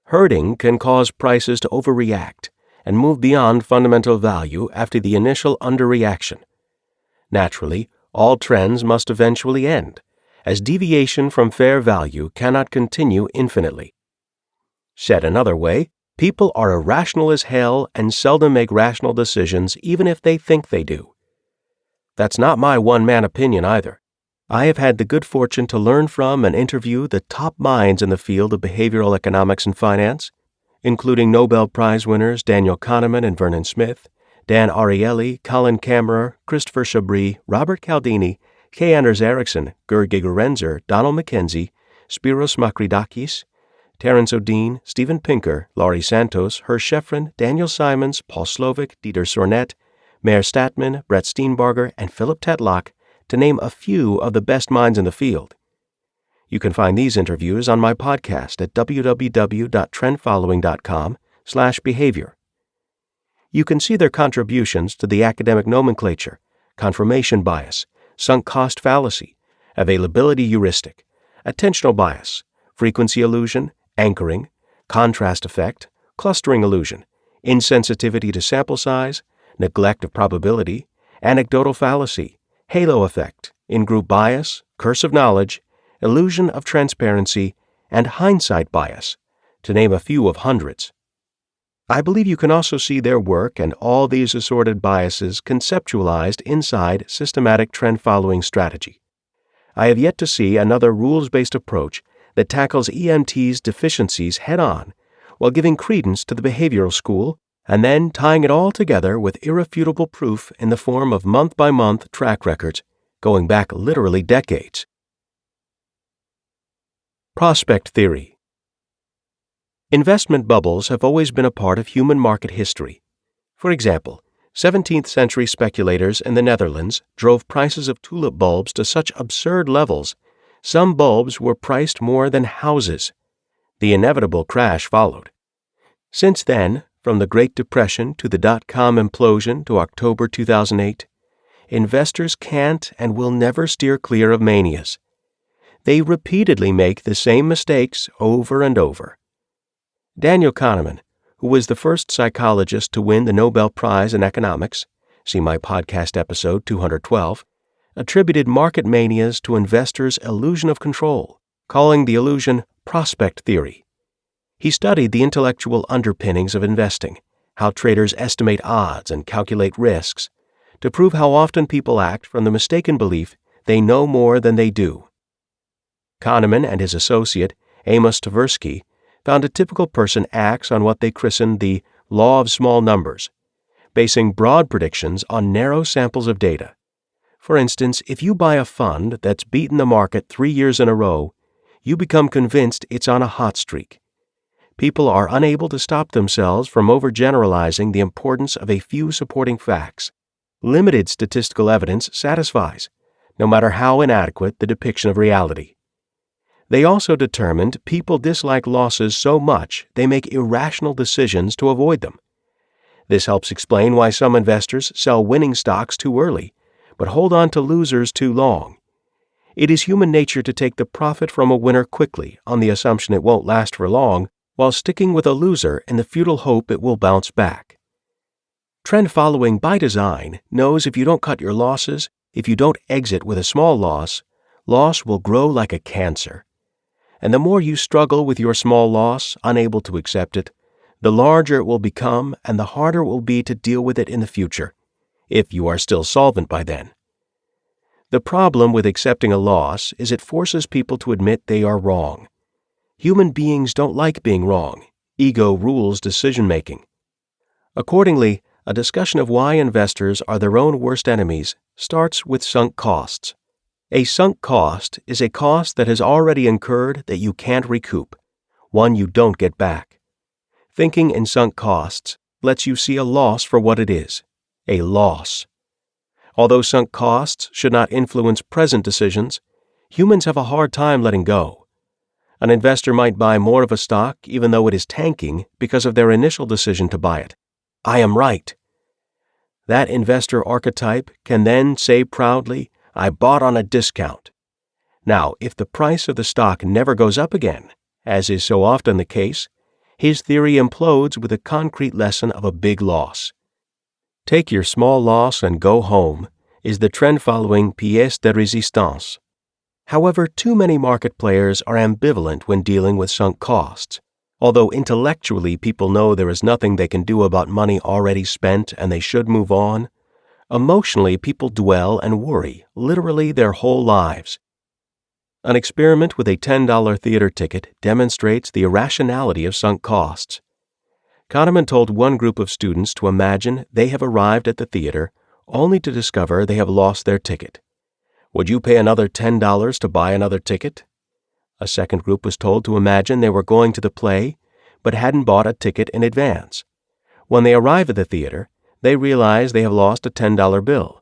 S2: Herding can cause prices to overreact and move beyond fundamental value after the initial underreaction. Naturally, all trends must eventually end, as deviation from fair value cannot continue infinitely. Said another way, people are irrational as hell and seldom make rational decisions even if they think they do. That's not my one-man opinion either. I have had the good fortune to learn from and interview the top minds in the field of behavioral economics and finance, including Nobel Prize winners Daniel Kahneman and Vernon Smith, Dan Ariely, Colin Cameron, Christopher Chabris, Robert Cialdini, K. Anders Ericsson, Gerd Gigerenzer, Donald McKenzie, Spiros Makridakis, Terence O'Dean, Steven Pinker, Laurie Santos, Hersh Sheffrin, Daniel Simons, Paul Slovic, Dieter Sornett, Meir Statman, Brett Steenbarger, and Philip Tetlock, to name a few of the best minds in the field. You can find these interviews on my podcast at www.trendfollowing.com/behavior. You can see their contributions to the academic nomenclature, confirmation bias, sunk cost fallacy, availability heuristic, attentional bias, frequency illusion, anchoring, contrast effect, clustering illusion, insensitivity to sample size, neglect of probability, anecdotal fallacy, halo effect, in-group bias, curse of knowledge, illusion of transparency, and hindsight bias, to name a few of hundreds. I believe you can also see their work and all these assorted biases conceptualized inside systematic trend-following strategy. I have yet to see another rules-based approach that tackles EMT's deficiencies head-on while giving credence to the behavioral school and then tying it all together with irrefutable proof in the form of month-by-month track records going back literally decades. Prospect theory. Investment bubbles have always been a part of human market history. For example, 17th century speculators in the Netherlands drove prices of tulip bulbs to such absurd levels, some bulbs were priced more than houses. The inevitable crash followed. Since then, from the Great Depression to the dot-com implosion to October 2008, investors can't and will never steer clear of manias. They repeatedly make the same mistakes over and over. Daniel Kahneman, who was the first psychologist to win the Nobel Prize in Economics, see my podcast episode 212, attributed market manias to investors' illusion of control, calling the illusion prospect theory. He studied the intellectual underpinnings of investing, how traders estimate odds and calculate risks, to prove how often people act from the mistaken belief they know more than they do. Kahneman and his associate, Amos Tversky, found a typical person acts on what they christened the law of small numbers, basing broad predictions on narrow samples of data. For instance, if you buy a fund that's beaten the market 3 years in a row, you become convinced it's on a hot streak. People are unable to stop themselves from overgeneralizing the importance of a few supporting facts. Limited statistical evidence satisfies, no matter how inadequate the depiction of reality. They also determined people dislike losses so much they make irrational decisions to avoid them. This helps explain why some investors sell winning stocks too early, but hold on to losers too long. It is human nature to take the profit from a winner quickly on the assumption it won't last for long, while sticking with a loser in the futile hope it will bounce back. Trend following by design knows if you don't cut your losses, if you don't exit with a small loss, loss will grow like a cancer. And the more you struggle with your small loss, unable to accept it, the larger it will become and the harder it will be to deal with it in the future, if you are still solvent by then. The problem with accepting a loss is it forces people to admit they are wrong. Human beings don't like being wrong. Ego rules decision-making. Accordingly, a discussion of why investors are their own worst enemies starts with sunk costs. A sunk cost is a cost that has already incurred that you can't recoup, one you don't get back. Thinking in sunk costs lets you see a loss for what it is, a loss. Although sunk costs should not influence present decisions, humans have a hard time letting go. An investor might buy more of a stock even though it is tanking because of their initial decision to buy it. I am right. That investor archetype can then say proudly, I bought on a discount. Now, if the price of the stock never goes up again, as is so often the case, his theory implodes with a concrete lesson of a big loss. Take your small loss and go home is the trend-following pièce de résistance. However, too many market players are ambivalent when dealing with sunk costs. Although intellectually people know there is nothing they can do about money already spent and they should move on, emotionally people dwell and worry literally their whole lives. An experiment with a $10 theater ticket demonstrates the irrationality of sunk costs. Kahneman told one group of students to imagine they have arrived at the theater only to discover they have lost their ticket. Would you pay another $10 to buy another ticket? A second group was told to imagine they were going to the play but hadn't bought a ticket in advance. When they arrive at the theater, they realize they have lost a $10 bill.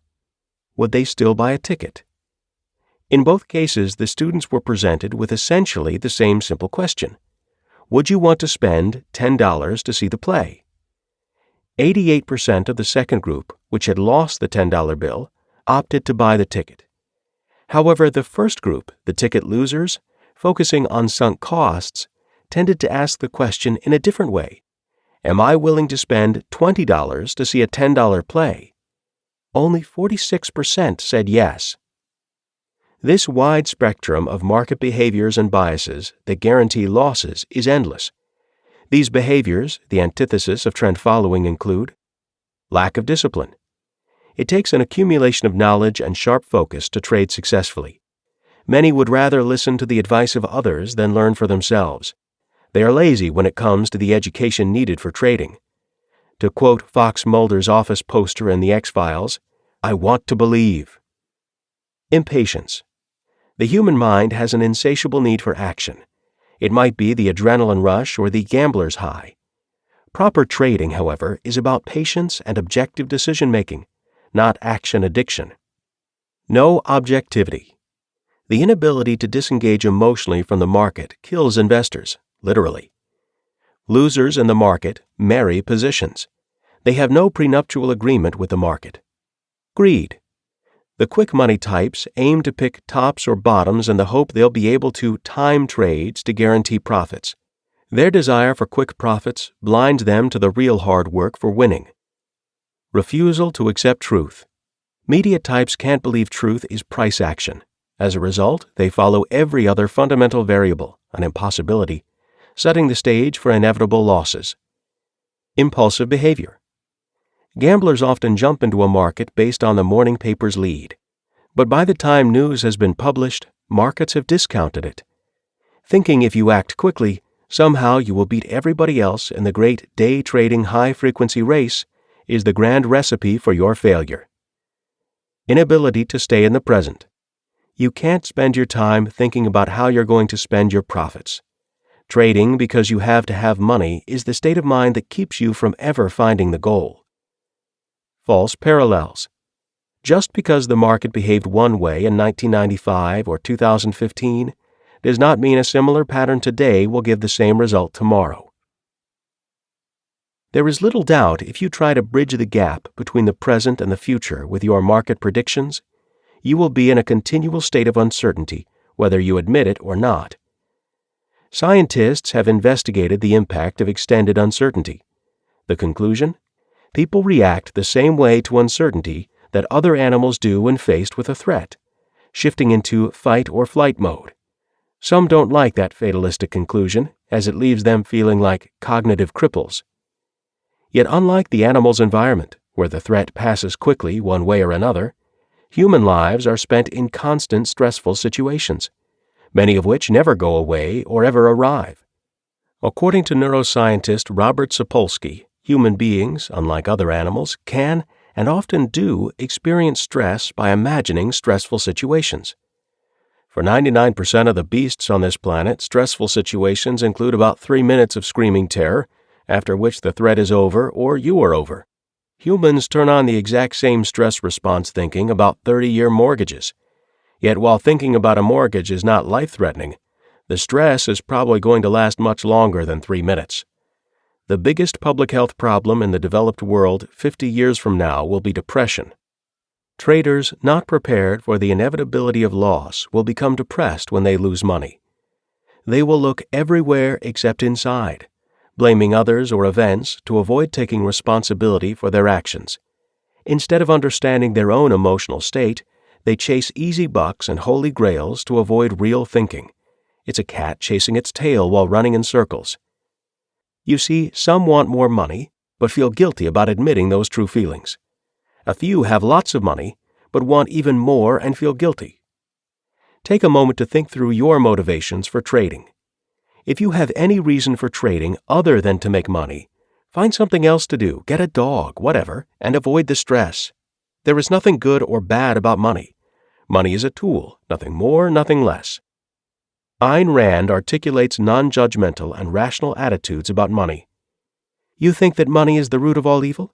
S2: Would they still buy a ticket? In both cases, the students were presented with essentially the same simple question. Would you want to spend $10 to see the play? 88% of the second group, which had lost the $10 bill, opted to buy the ticket. However, the first group, the ticket losers, focusing on sunk costs, tended to ask the question in a different way. Am I willing to spend $20 to see a $10 play? Only 46% said yes. This wide spectrum of market behaviors and biases that guarantee losses is endless. These behaviors, the antithesis of trend following, include lack of discipline. It takes an accumulation of knowledge and sharp focus to trade successfully. Many would rather listen to the advice of others than learn for themselves. They are lazy when it comes to the education needed for trading. To quote Fox Mulder's office poster in The X-Files, I want to believe. Impatience. The human mind has an insatiable need for action. It might be the adrenaline rush or the gambler's high. Proper trading, however, is about patience and objective decision-making, not action addiction. No objectivity. The inability to disengage emotionally from the market kills investors, literally. Losers in the market marry positions. They have no prenuptial agreement with the market. Greed. The quick money types aim to pick tops or bottoms in the hope they'll be able to time trades to guarantee profits. Their desire for quick profits blinds them to the real hard work for winning. Refusal to accept truth. Media types can't believe truth is price action. As a result, they follow every other fundamental variable, an impossibility, setting the stage for inevitable losses. Impulsive behavior. Gamblers often jump into a market based on the morning paper's lead. But by the time news has been published, markets have discounted it. Thinking if you act quickly, somehow you will beat everybody else in the great day-trading high-frequency race is the grand recipe for your failure. Inability to stay in the present. You can't spend your time thinking about how you're going to spend your profits. Trading because you have to have money is the state of mind that keeps you from ever finding the goal. False parallels. Just because the market behaved one way in 1995 or 2015 does not mean a similar pattern today will give the same result tomorrow. There is little doubt if you try to bridge the gap between the present and the future with your market predictions, you will be in a continual state of uncertainty, whether you admit it or not. Scientists have investigated the impact of extended uncertainty. The conclusion? People react the same way to uncertainty that other animals do when faced with a threat, shifting into fight or flight mode. Some don't like that fatalistic conclusion, as it leaves them feeling like cognitive cripples. Yet unlike the animal's environment, where the threat passes quickly one way or another, human lives are spent in constant stressful situations, many of which never go away or ever arrive. According to neuroscientist Robert Sapolsky, human beings, unlike other animals, can and often do experience stress by imagining stressful situations. For 99% of the beasts on this planet, stressful situations include about 3 minutes of screaming terror after which the threat is over or you are over. Humans turn on the exact same stress response thinking about 30-year mortgages. Yet while thinking about a mortgage is not life-threatening, the stress is probably going to last much longer than 3 minutes. The biggest public health problem in the developed world 50 years from now will be depression. Traders not prepared for the inevitability of loss will become depressed when they lose money. They will look everywhere except inside, blaming others or events to avoid taking responsibility for their actions. Instead of understanding their own emotional state, they chase easy bucks and holy grails to avoid real thinking. It's a cat chasing its tail while running in circles. You see, some want more money, but feel guilty about admitting those true feelings. A few have lots of money, but want even more and feel guilty. Take a moment to think through your motivations for trading. If you have any reason for trading other than to make money, find something else to do, get a dog, whatever, and avoid the stress. There is nothing good or bad about money. Money is a tool, nothing more, nothing less. Ayn Rand articulates non-judgmental and rational attitudes about money. You think that money is the root of all evil?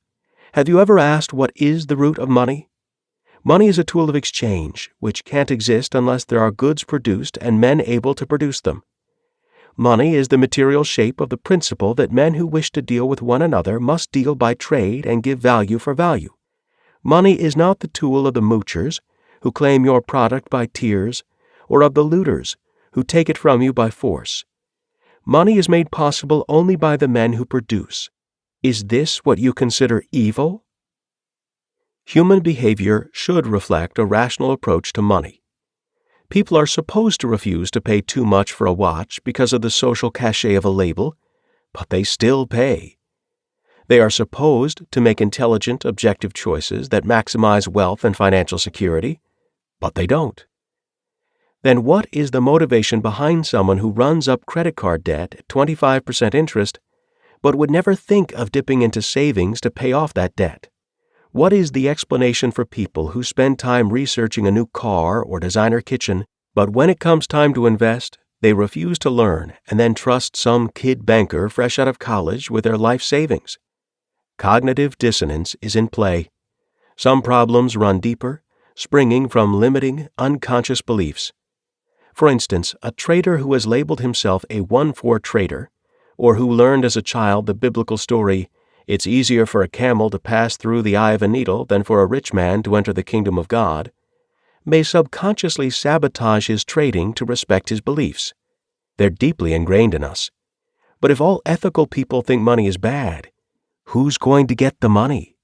S2: Have you ever asked what is the root of money? Money is a tool of exchange, which can't exist unless there are goods produced and men able to produce them. Money is the material shape of the principle that men who wish to deal with one another must deal by trade and give value for value. Money is not the tool of the moochers, who claim your product by tears, or of the looters, who take it from you by force. Money is made possible only by the men who produce. Is this what you consider evil? Human behavior should reflect a rational approach to money. People are supposed to refuse to pay too much for a watch because of the social cachet of a label, but they still pay. They are supposed to make intelligent, objective choices that maximize wealth and financial security, but they don't. Then what is the motivation behind someone who runs up credit card debt at 25% interest, but would never think of dipping into savings to pay off that debt? What is the explanation for people who spend time researching a new car or designer kitchen, but when it comes time to invest, they refuse to learn and then trust some kid banker fresh out of college with their life savings? Cognitive dissonance is in play. Some problems run deeper, springing from limiting, unconscious beliefs. For instance, a trader who has labeled himself a 1-4 trader, or who learned as a child the biblical story, "It's easier for a camel to pass through the eye of a needle than for a rich man to enter the kingdom of God," may subconsciously sabotage his trading to respect his beliefs. They're deeply ingrained in us. But if all ethical people think money is bad, who's going to get the money?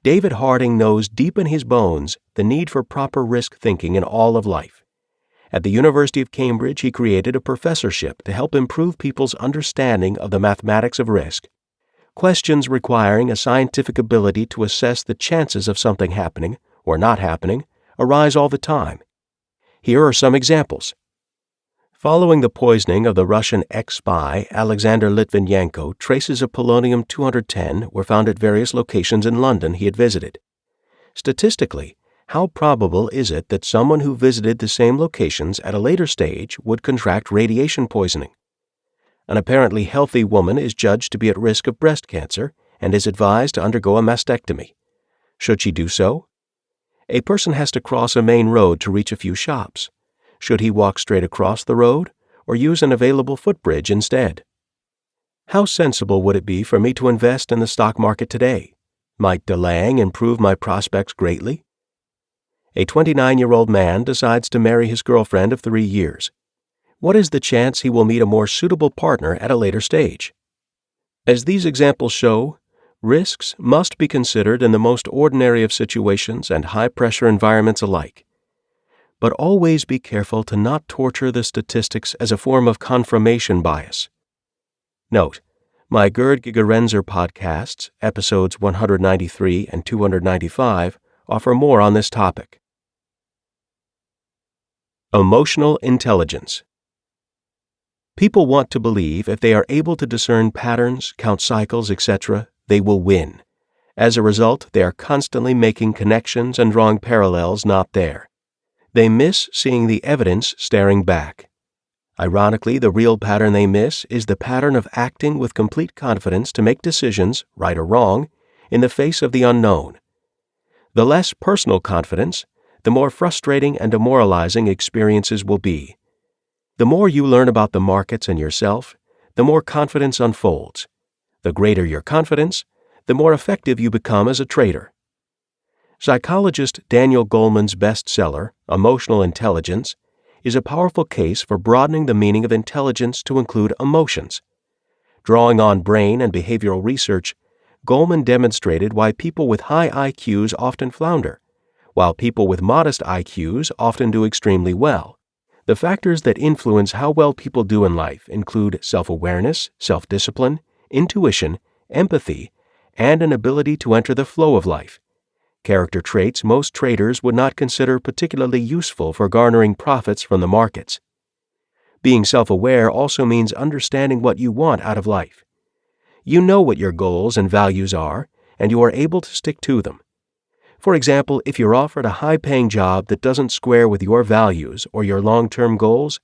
S2: David Harding knows deep in his bones the need for proper risk thinking in all of life. At the University of Cambridge, he created a professorship to help improve people's understanding of the mathematics of risk. Questions requiring a scientific ability to assess the chances of something happening or not happening arise all the time. Here are some examples. Following the poisoning of the Russian ex-spy Alexander Litvinenko, traces of polonium-210 were found at various locations in London he had visited. Statistically, how probable is it that someone who visited the same locations at a later stage would contract radiation poisoning? An apparently healthy woman is judged to be at risk of breast cancer and is advised to undergo a mastectomy. Should she do so? A person has to cross a main road to reach a few shops. Should he walk straight across the road or use an available footbridge instead? How sensible would it be for me to invest in the stock market today? Might delaying improve my prospects greatly? A 29-year-old man decides to marry his girlfriend of 3 years. What is the chance he will meet a more suitable partner at a later stage? As these examples show, risks must be considered in the most ordinary of situations and high-pressure environments alike. But always be careful to not torture the statistics as a form of confirmation bias. Note, my Gerd Gigerenzer podcasts, episodes 193 and 295, offer more on this topic. Emotional intelligence. People want to believe if they are able to discern patterns, count cycles, etc., they will win. As a result, they are constantly making connections and drawing parallels not there. They miss seeing the evidence staring back. Ironically, the real pattern they miss is the pattern of acting with complete confidence to make decisions, right or wrong, in the face of the unknown. The less personal confidence, the more frustrating and demoralizing experiences will be. The more you learn about the markets and yourself, the more confidence unfolds. The greater your confidence, the more effective you become as a trader. Psychologist Daniel Goleman's bestseller, Emotional Intelligence, is a powerful case for broadening the meaning of intelligence to include emotions. Drawing on brain and behavioral research, Goleman demonstrated why people with high IQs often flounder, while people with modest IQs often do extremely well. The factors that influence how well people do in life include self-awareness, self-discipline, intuition, empathy, and an ability to enter the flow of life. Character traits most traders would not consider particularly useful for garnering profits from the markets. Being self-aware also means understanding what you want out of life. You know what your goals and values are, and you are able to stick to them. For example, if you're offered a high-paying job that doesn't square with your values or your long-term goals,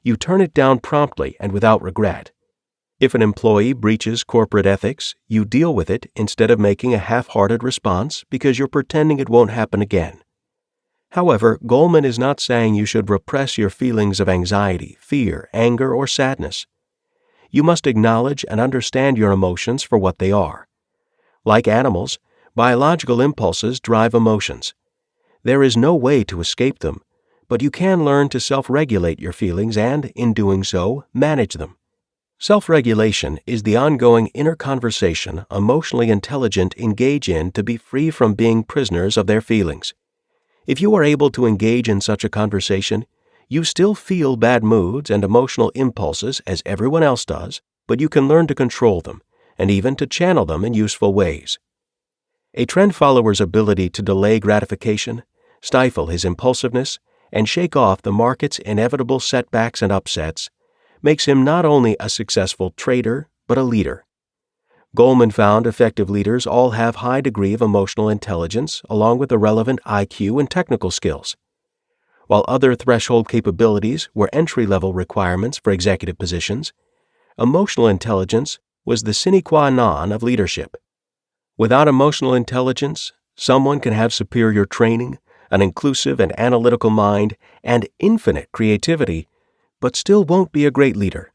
S2: you turn it down promptly and without regret. If an employee breaches corporate ethics, you deal with it instead of making a half-hearted response because you're pretending it won't happen again. However, Goleman is not saying you should repress your feelings of anxiety, fear, anger, or sadness. You must acknowledge and understand your emotions for what they are. Like animals, biological impulses drive emotions. There is no way to escape them, but you can learn to self-regulate your feelings and, in doing so, manage them. Self-regulation is the ongoing inner conversation emotionally intelligent engage in to be free from being prisoners of their feelings. If you are able to engage in such a conversation, you still feel bad moods and emotional impulses as everyone else does, but you can learn to control them and even to channel them in useful ways. A trend follower's ability to delay gratification, stifle his impulsiveness, and shake off the market's inevitable setbacks and upsets makes him not only a successful trader, but a leader. Goleman found effective leaders all have high degree of emotional intelligence along with the relevant IQ and technical skills. While other threshold capabilities were entry-level requirements for executive positions, emotional intelligence was the sine qua non of leadership. Without emotional intelligence, someone can have superior training, an inclusive and analytical mind, and infinite creativity, but still won't be a great leader.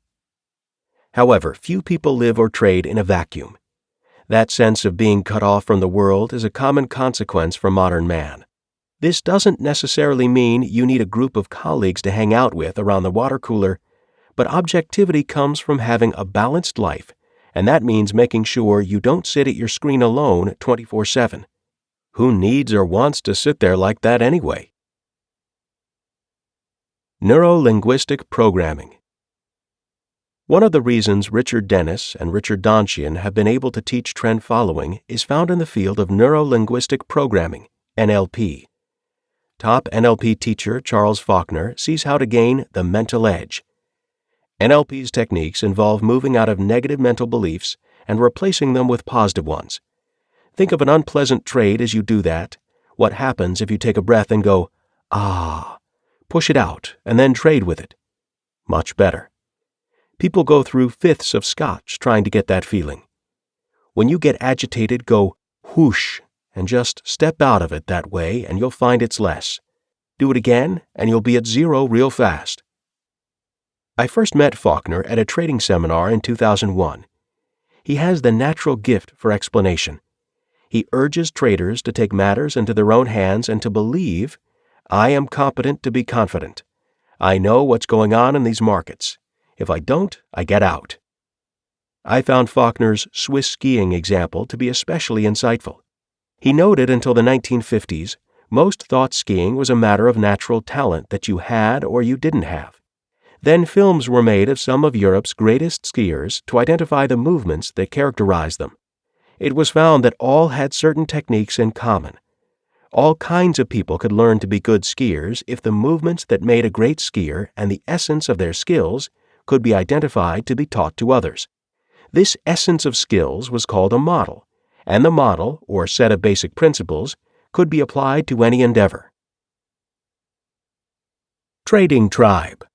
S2: However, few people live or trade in a vacuum. That sense of being cut off from the world is a common consequence for modern man. This doesn't necessarily mean you need a group of colleagues to hang out with around the water cooler, but objectivity comes from having a balanced life, and that means making sure you don't sit at your screen alone 24/7. Who needs or wants to sit there like that anyway? Neuro-linguistic programming. One of the reasons Richard Dennis and Richard Donchian have been able to teach trend following is found in the field of neuro-linguistic programming, NLP. Top NLP teacher Charles Faulkner sees how to gain the mental edge. NLP's techniques involve moving out of negative mental beliefs and replacing them with positive ones. Think of an unpleasant trade as you do that. What happens if you take a breath and go, "Ah"? Push it out and then trade with it. Much better. People go through fifths of scotch trying to get that feeling. When you get agitated, go whoosh and just step out of it that way and you'll find it's less. Do it again and you'll be at zero real fast. I first met Faulkner at a trading seminar in 2001. He has the natural gift for explanation. He urges traders to take matters into their own hands and to believe, I am competent to be confident. I know what's going on in these markets. If I don't, I get out. I found Faulkner's Swiss skiing example to be especially insightful. He noted until the 1950s, most thought skiing was a matter of natural talent that you had or you didn't have. Then films were made of some of Europe's greatest skiers to identify the movements that characterized them. It was found that all had certain techniques in common. All kinds of people could learn to be good skiers if the movements that made a great skier and the essence of their skills could be identified to be taught to others. This essence of skills was called a model, and the model, or set of basic principles, could be applied to any endeavor. Trading Tribe.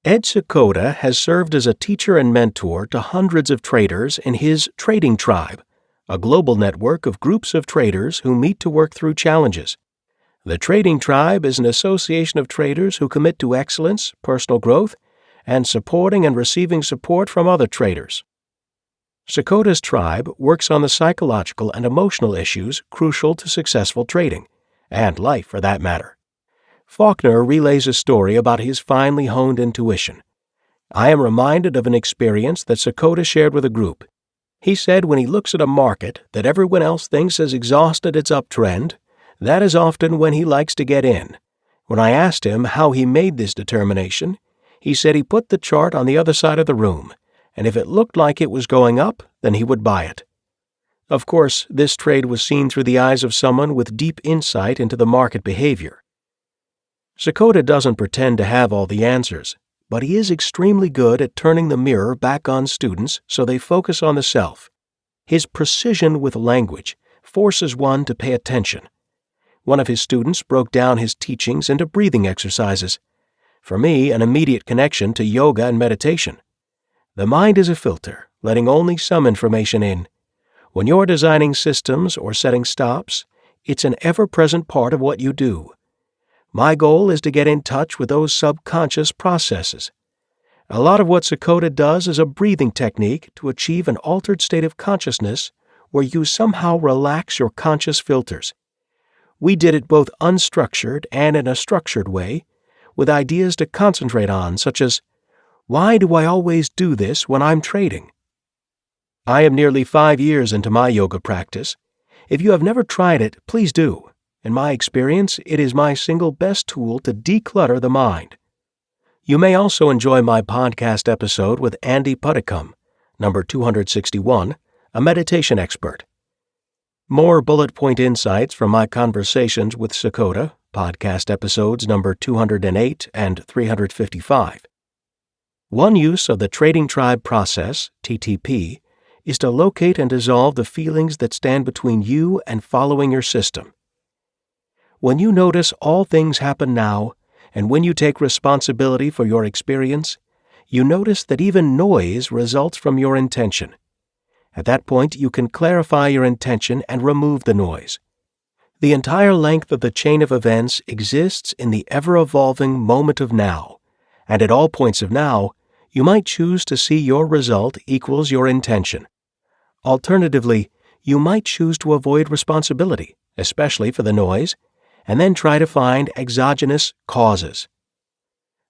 S2: Ed Sakota has served as a teacher and mentor to hundreds of traders in his Trading Tribe, a global network of groups of traders who meet to work through challenges. The Trading Tribe is an association of traders who commit to excellence, personal growth, and supporting and receiving support from other traders. Sakota's tribe works on the psychological and emotional issues crucial to successful trading, and life for that matter. Faulkner relays a story about his finely honed intuition. I am reminded of an experience that Sakota shared with a group. He said when he looks at a market that everyone else thinks has exhausted its uptrend, that is often when he likes to get in. When I asked him how he made this determination, he said he put the chart on the other side of the room, and if it looked like it was going up, then he would buy it. Of course, this trade was seen through the eyes of someone with deep insight into the market behavior. Sakota doesn't pretend to have all the answers, but he is extremely good at turning the mirror back on students so they focus on the self. His precision with language forces one to pay attention. One of his students broke down his teachings into breathing exercises. For me, an immediate connection to yoga and meditation. The mind is a filter, letting only some information in. When you're designing systems or setting stops, it's an ever-present part of what you do. My goal is to get in touch with those subconscious processes. A lot of what Sakota does is a breathing technique to achieve an altered state of consciousness where you somehow relax your conscious filters. We did it both unstructured and in a structured way, with ideas to concentrate on, such as, why do I always do this when I'm trading? I am nearly 5 years into my yoga practice. If you have never tried it, please do. In my experience, it is my single best tool to declutter the mind. You may also enjoy my podcast episode with Andy Puddicombe, number 261, a meditation expert. More bullet point insights from my conversations with Sakota, podcast episodes number 208 and 355. One use of the Trading Tribe process, TTP, is to locate and dissolve the feelings that stand between you and following your system. When you notice all things happen now, and when you take responsibility for your experience, you notice that even noise results from your intention. At that point, you can clarify your intention and remove the noise. The entire length of the chain of events exists in the ever-evolving moment of now, and at all points of now, you might choose to see your result equals your intention. Alternatively, you might choose to avoid responsibility, especially for the noise, and then try to find exogenous causes.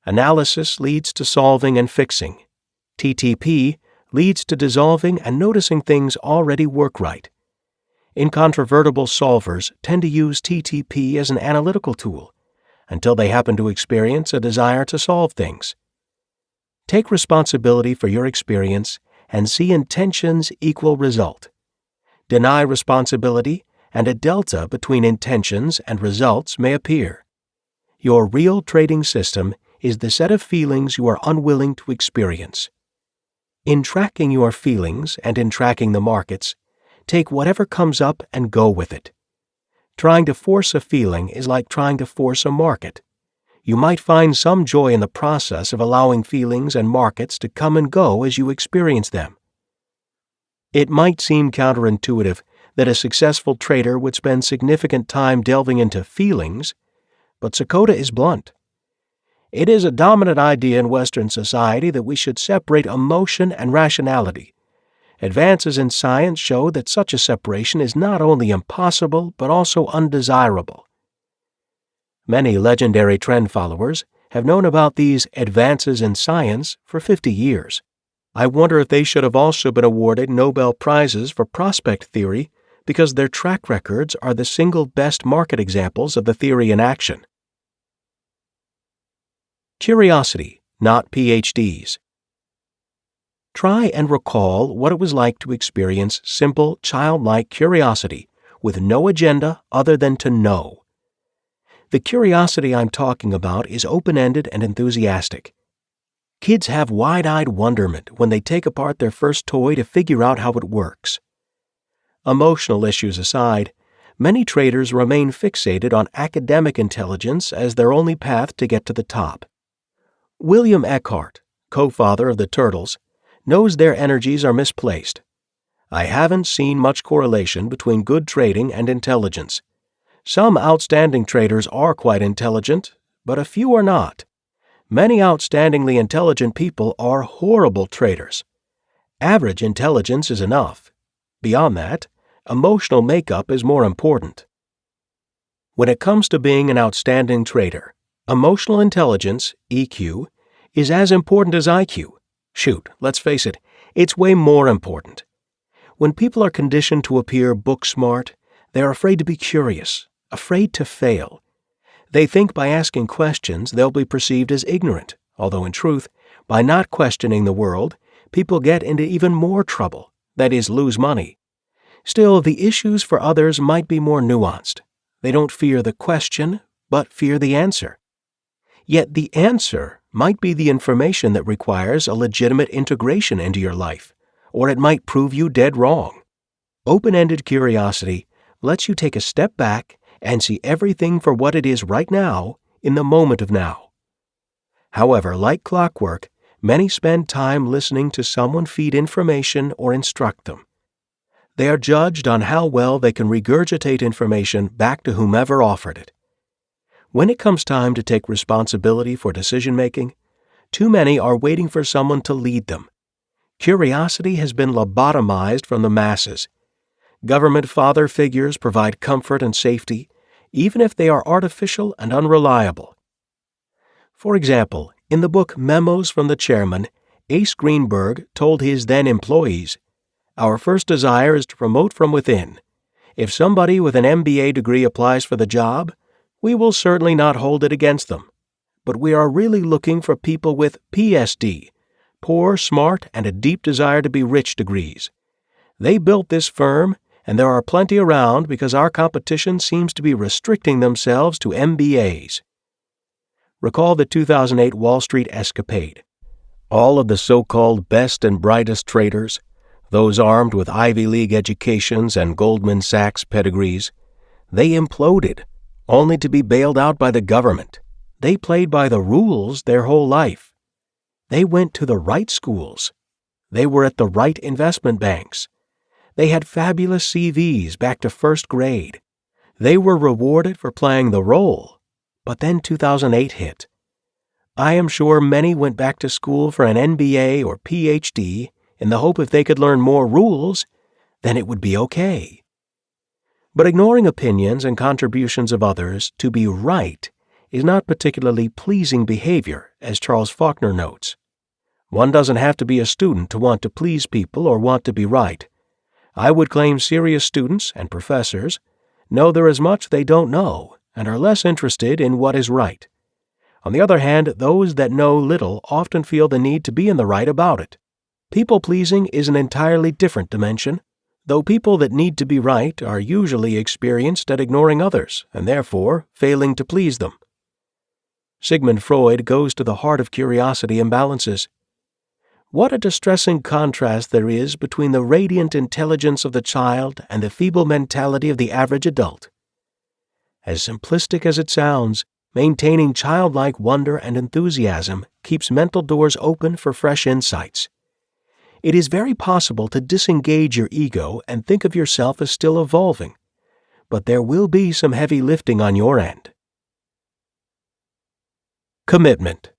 S2: Analysis leads to solving and fixing. TTP leads to dissolving and noticing things already work right. Incontrovertible solvers tend to use TTP as an analytical tool until they happen to experience a desire to solve things. Take responsibility for your experience and see intentions equal result. Deny responsibility, and a delta between intentions and results may appear. Your real trading system is the set of feelings you are unwilling to experience. In tracking your feelings and in tracking the markets, take whatever comes up and go with it. Trying to force a feeling is like trying to force a market. You might find some joy in the process of allowing feelings and markets to come and go as you experience them. It might seem counterintuitive that a successful trader would spend significant time delving into feelings, but Sakota is blunt. It is a dominant idea in Western society that we should separate emotion and rationality. Advances in science show that such a separation is not only impossible but also undesirable. Many legendary trend followers have known about these advances in science for 50 years. I wonder if they should have also been awarded Nobel Prizes for prospect theory because their track records are the single best market examples of the theory in action. Curiosity, not PhDs. Try and recall what it was like to experience simple, childlike curiosity with no agenda other than to know. The curiosity I'm talking about is open-ended and enthusiastic. Kids have wide-eyed wonderment when they take apart their first toy to figure out how it works. Emotional issues aside, many traders remain fixated on academic intelligence as their only path to get to the top. William Eckhart, co-father of the Turtles, knows their energies are misplaced. I haven't seen much correlation between good trading and intelligence. Some outstanding traders are quite intelligent, but a few are not. Many outstandingly intelligent people are horrible traders. Average intelligence is enough. Beyond that, emotional makeup is more important. When it comes to being an outstanding trader, emotional intelligence, EQ, is as important as IQ. Shoot, let's face it, it's way more important. When people are conditioned to appear book smart, they are afraid to be curious, afraid to fail. They think by asking questions they'll be perceived as ignorant, although in truth, by not questioning the world, people get into even more trouble, that is, lose money. Still, the issues for others might be more nuanced. They don't fear the question, but fear the answer. Yet the answer might be the information that requires a legitimate integration into your life, or it might prove you dead wrong. Open-ended curiosity lets you take a step back and see everything for what it is right now in the moment of now. However, like clockwork, many spend time listening to someone feed information or instruct them. They are judged on how well they can regurgitate information back to whomever offered it. When it comes time to take responsibility for decision-making, too many are waiting for someone to lead them. Curiosity has been lobotomized from the masses. Government father figures provide comfort and safety, even if they are artificial and unreliable. For example, in the book Memos from the Chairman, Ace Greenberg told his then employees, "Our first desire is to promote from within. If somebody with an MBA degree applies for the job, we will certainly not hold it against them. But we are really looking for people with PSD, poor, smart, and a deep desire to be rich degrees. They built this firm, and there are plenty around because our competition seems to be restricting themselves to MBAs." Recall the 2008 Wall Street escapade. All of the so-called best and brightest traders, those armed with Ivy League educations and Goldman Sachs pedigrees, they imploded, only to be bailed out by the government. They played by the rules their whole life. They went to the right schools. They were at the right investment banks. They had fabulous CVs back to first grade. They were rewarded for playing the role. But then 2008 hit. I am sure many went back to school for an MBA or PhD in the hope if they could learn more rules, then it would be okay. But ignoring opinions and contributions of others to be right is not particularly pleasing behavior, as Charles Faulkner notes. One doesn't have to be a student to want to please people or want to be right. I would claim serious students and professors know there is much they don't know and are less interested in what is right. On the other hand, those that know little often feel the need to be in the right about it. People-pleasing is an entirely different dimension, though people that need to be right are usually experienced at ignoring others and therefore failing to please them. Sigmund Freud goes to the heart of curiosity imbalances. What a distressing contrast there is between the radiant intelligence of the child and the feeble mentality of the average adult. As simplistic as it sounds, maintaining childlike wonder and enthusiasm keeps mental doors open for fresh insights. It is very possible to disengage your ego and think of yourself as still evolving, but there will be some heavy lifting on your end. Commitment.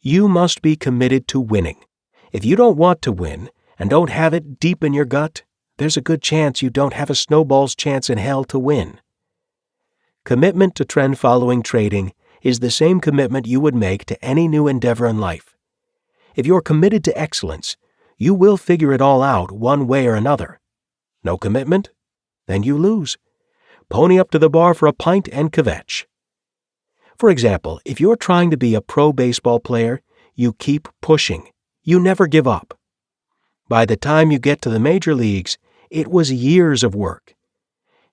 S2: You must be committed to winning. If you don't want to win and don't have it deep in your gut, there's a good chance you don't have a snowball's chance in hell to win. Commitment to trend-following trading is the same commitment you would make to any new endeavor in life. If you're committed to excellence, you will figure it all out one way or another. No commitment? Then you lose. Pony up to the bar for a pint and kvetch. For example, if you're trying to be a pro baseball player, you keep pushing. You never give up. By the time you get to the major leagues, it was years of work.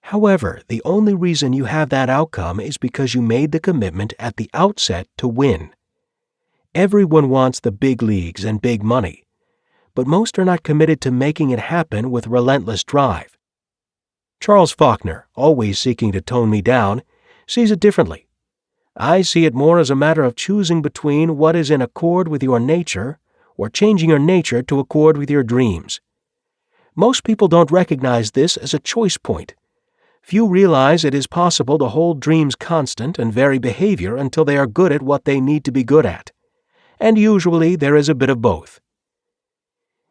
S2: However, the only reason you have that outcome is because you made the commitment at the outset to win. Everyone wants the big leagues and big money, but most are not committed to making it happen with relentless drive. Charles Faulkner, always seeking to tone me down, sees it differently. I see it more as a matter of choosing between what is in accord with your nature or changing your nature to accord with your dreams. Most people don't recognize this as a choice point. Few realize it is possible to hold dreams constant and vary behavior until they are good at what they need to be good at. And usually there is a bit of both.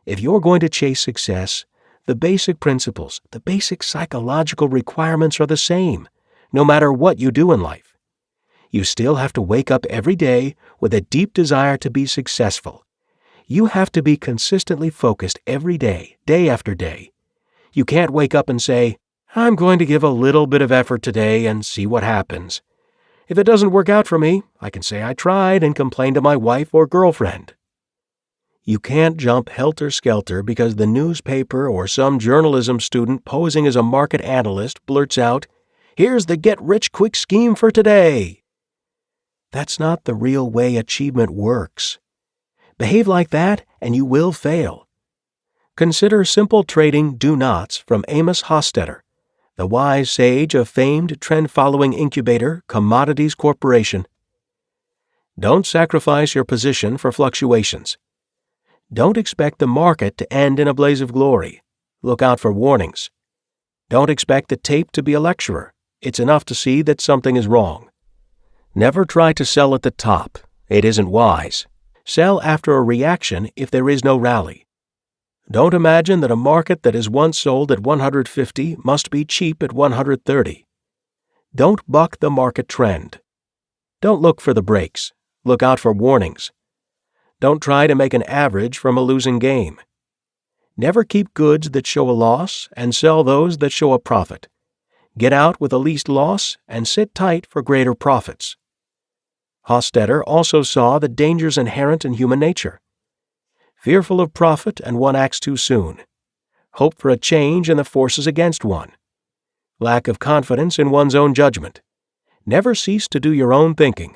S2: If you're going to chase success, the basic principles, the basic psychological requirements are the same, no matter what you do in life. You still have to wake up every day with a deep desire to be successful. You have to be consistently focused every day, day after day. You can't wake up and say, I'm going to give a little bit of effort today and see what happens. If it doesn't work out for me, I can say I tried and complain to my wife or girlfriend. You can't jump helter-skelter because the newspaper or some journalism student posing as a market analyst blurts out, "Here's the get-rich-quick scheme for today." That's not the real way achievement works. Behave like that and you will fail. Consider simple trading do-nots from Amos Hofstadter, the wise sage of famed trend-following incubator Commodities Corporation. Don't sacrifice your position for fluctuations. Don't expect the market to end in a blaze of glory. Look out for warnings. Don't expect the tape to be a lecturer. It's enough to see that something is wrong. Never try to sell at the top. It isn't wise. Sell after a reaction if there is no rally. Don't imagine that a market that is once sold at 150 must be cheap at 130. Don't buck the market trend. Don't look for the breaks. Look out for warnings. Don't try to make an average from a losing game. Never keep goods that show a loss and sell those that show a profit. Get out with the least loss and sit tight for greater profits. Hofstadter also saw the dangers inherent in human nature. Fearful of profit and one acts too soon. Hope for a change and the forces against one. Lack of confidence in one's own judgment. Never cease to do your own thinking.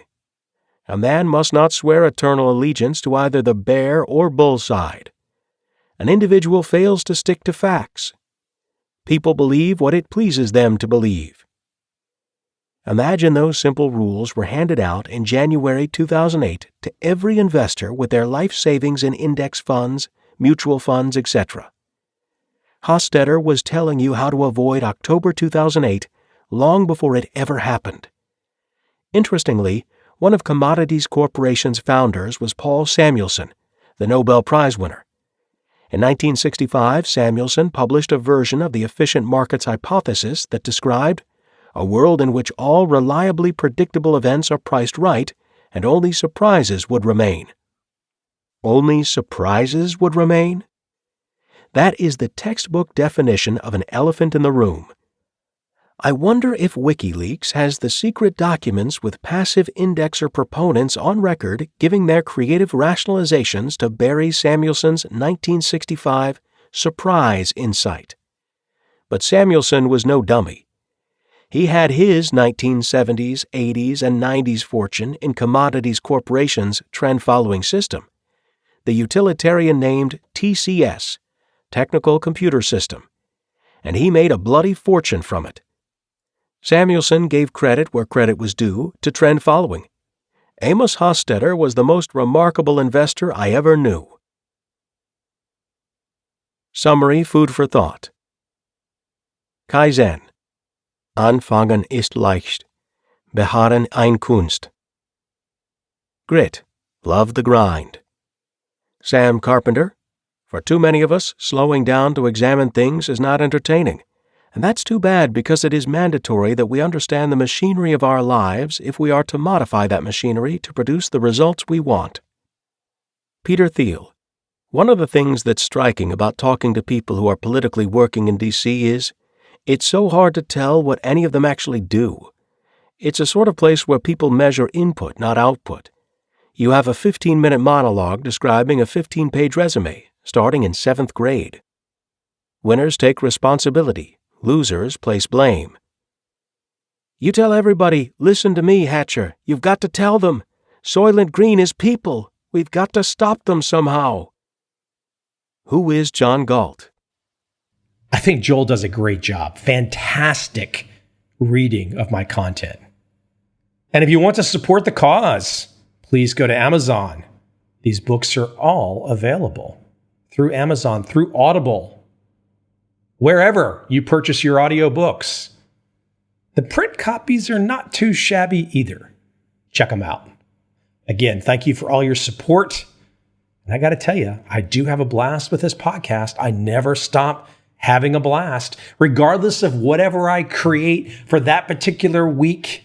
S2: A man must not swear eternal allegiance to either the bear or bull side. An individual fails to stick to facts. People believe what it pleases them to believe. Imagine those simple rules were handed out in January 2008 to every investor with their life savings in index funds, mutual funds, etc. Hofstadter was telling you how to avoid October 2008 long before it ever happened. Interestingly, one of Commodities Corporation's founders was Paul Samuelson, the Nobel Prize winner. In 1965, Samuelson published a version of the efficient markets hypothesis that described a world in which all reliably predictable events are priced right and only surprises would remain. Only surprises would remain? That is the textbook definition of an elephant in the room. I wonder if WikiLeaks has the secret documents with passive indexer proponents on record giving their creative rationalizations to Barry Samuelson's 1965 surprise insight. But Samuelson was no dummy. He had his 1970s, 80s, and 90s fortune in Commodities Corporation's trend-following system, the utilitarian named TCS, Technical Computer System, and he made a bloody fortune from it. Samuelson gave credit where credit was due to trend following. Amos Hofstadter was the most remarkable investor I ever knew. Summary food for thought. Kaizen. Anfangen ist leicht. Beharren eine Kunst. Grit. Love the grind. Sam Carpenter. For too many of us, slowing down to examine things is not entertaining. And that's too bad because it is mandatory that we understand the machinery of our lives if we are to modify that machinery to produce the results we want. Peter Thiel. One of the things that's striking about talking to people who are politically working in D.C. is it's so hard to tell what any of them actually do. It's a sort of place where people measure input, not output. You have a 15-minute monologue describing a 15-page resume, starting in 7th grade. Winners take responsibility. Losers place blame. You tell everybody, listen to me, Hatcher. You've got to tell them. Soylent Green is people. We've got to stop them somehow. Who is John Galt?
S1: I think Joel does a great job. Fantastic reading of my content. And if you want to support the cause, please go to Amazon. These books are all available through Amazon, through Audible, wherever you purchase your audiobooks. The print copies are not too shabby either. Check them out. Again, thank you for all your support. And I got to tell you, I do have a blast with this podcast. I never stop having a blast, regardless of whatever I create for that particular week.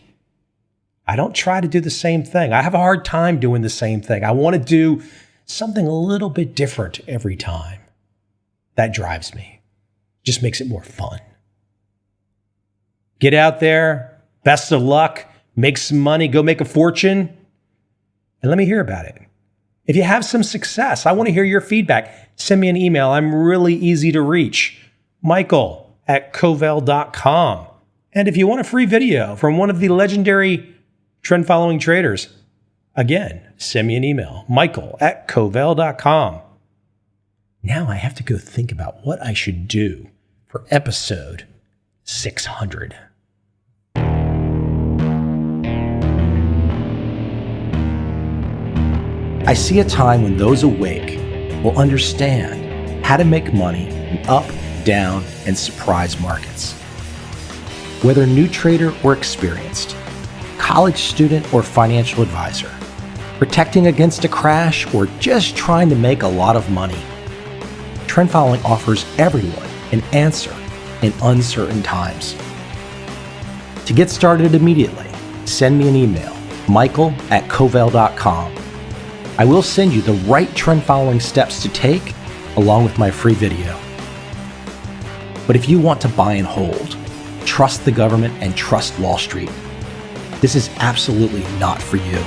S1: I don't try to do the same thing. I have a hard time doing the same thing. I want to do something a little bit different every time. That drives me. Just makes it more fun. Get out there. Best of luck. Make some money. Go make a fortune. And let me hear about it. If you have some success, I want to hear your feedback. Send me an email. I'm really easy to reach. Michael@Covel.com. And if you want a free video from one of the legendary trend following traders, again, send me an email. Michael@Covel.com. Now I have to go think about what I should do for episode 600. I see a time when those awake will understand how to make money in up, down, and surprise markets. Whether new trader or experienced, college student or financial advisor, protecting against a crash or just trying to make a lot of money, trend following offers everyone an answer in uncertain times. To get started immediately, send me an email, Michael@Covel.com. I will send you the right trend following steps to take along with my free video. But if you want to buy and hold, trust the government and trust Wall Street, this is absolutely not for you.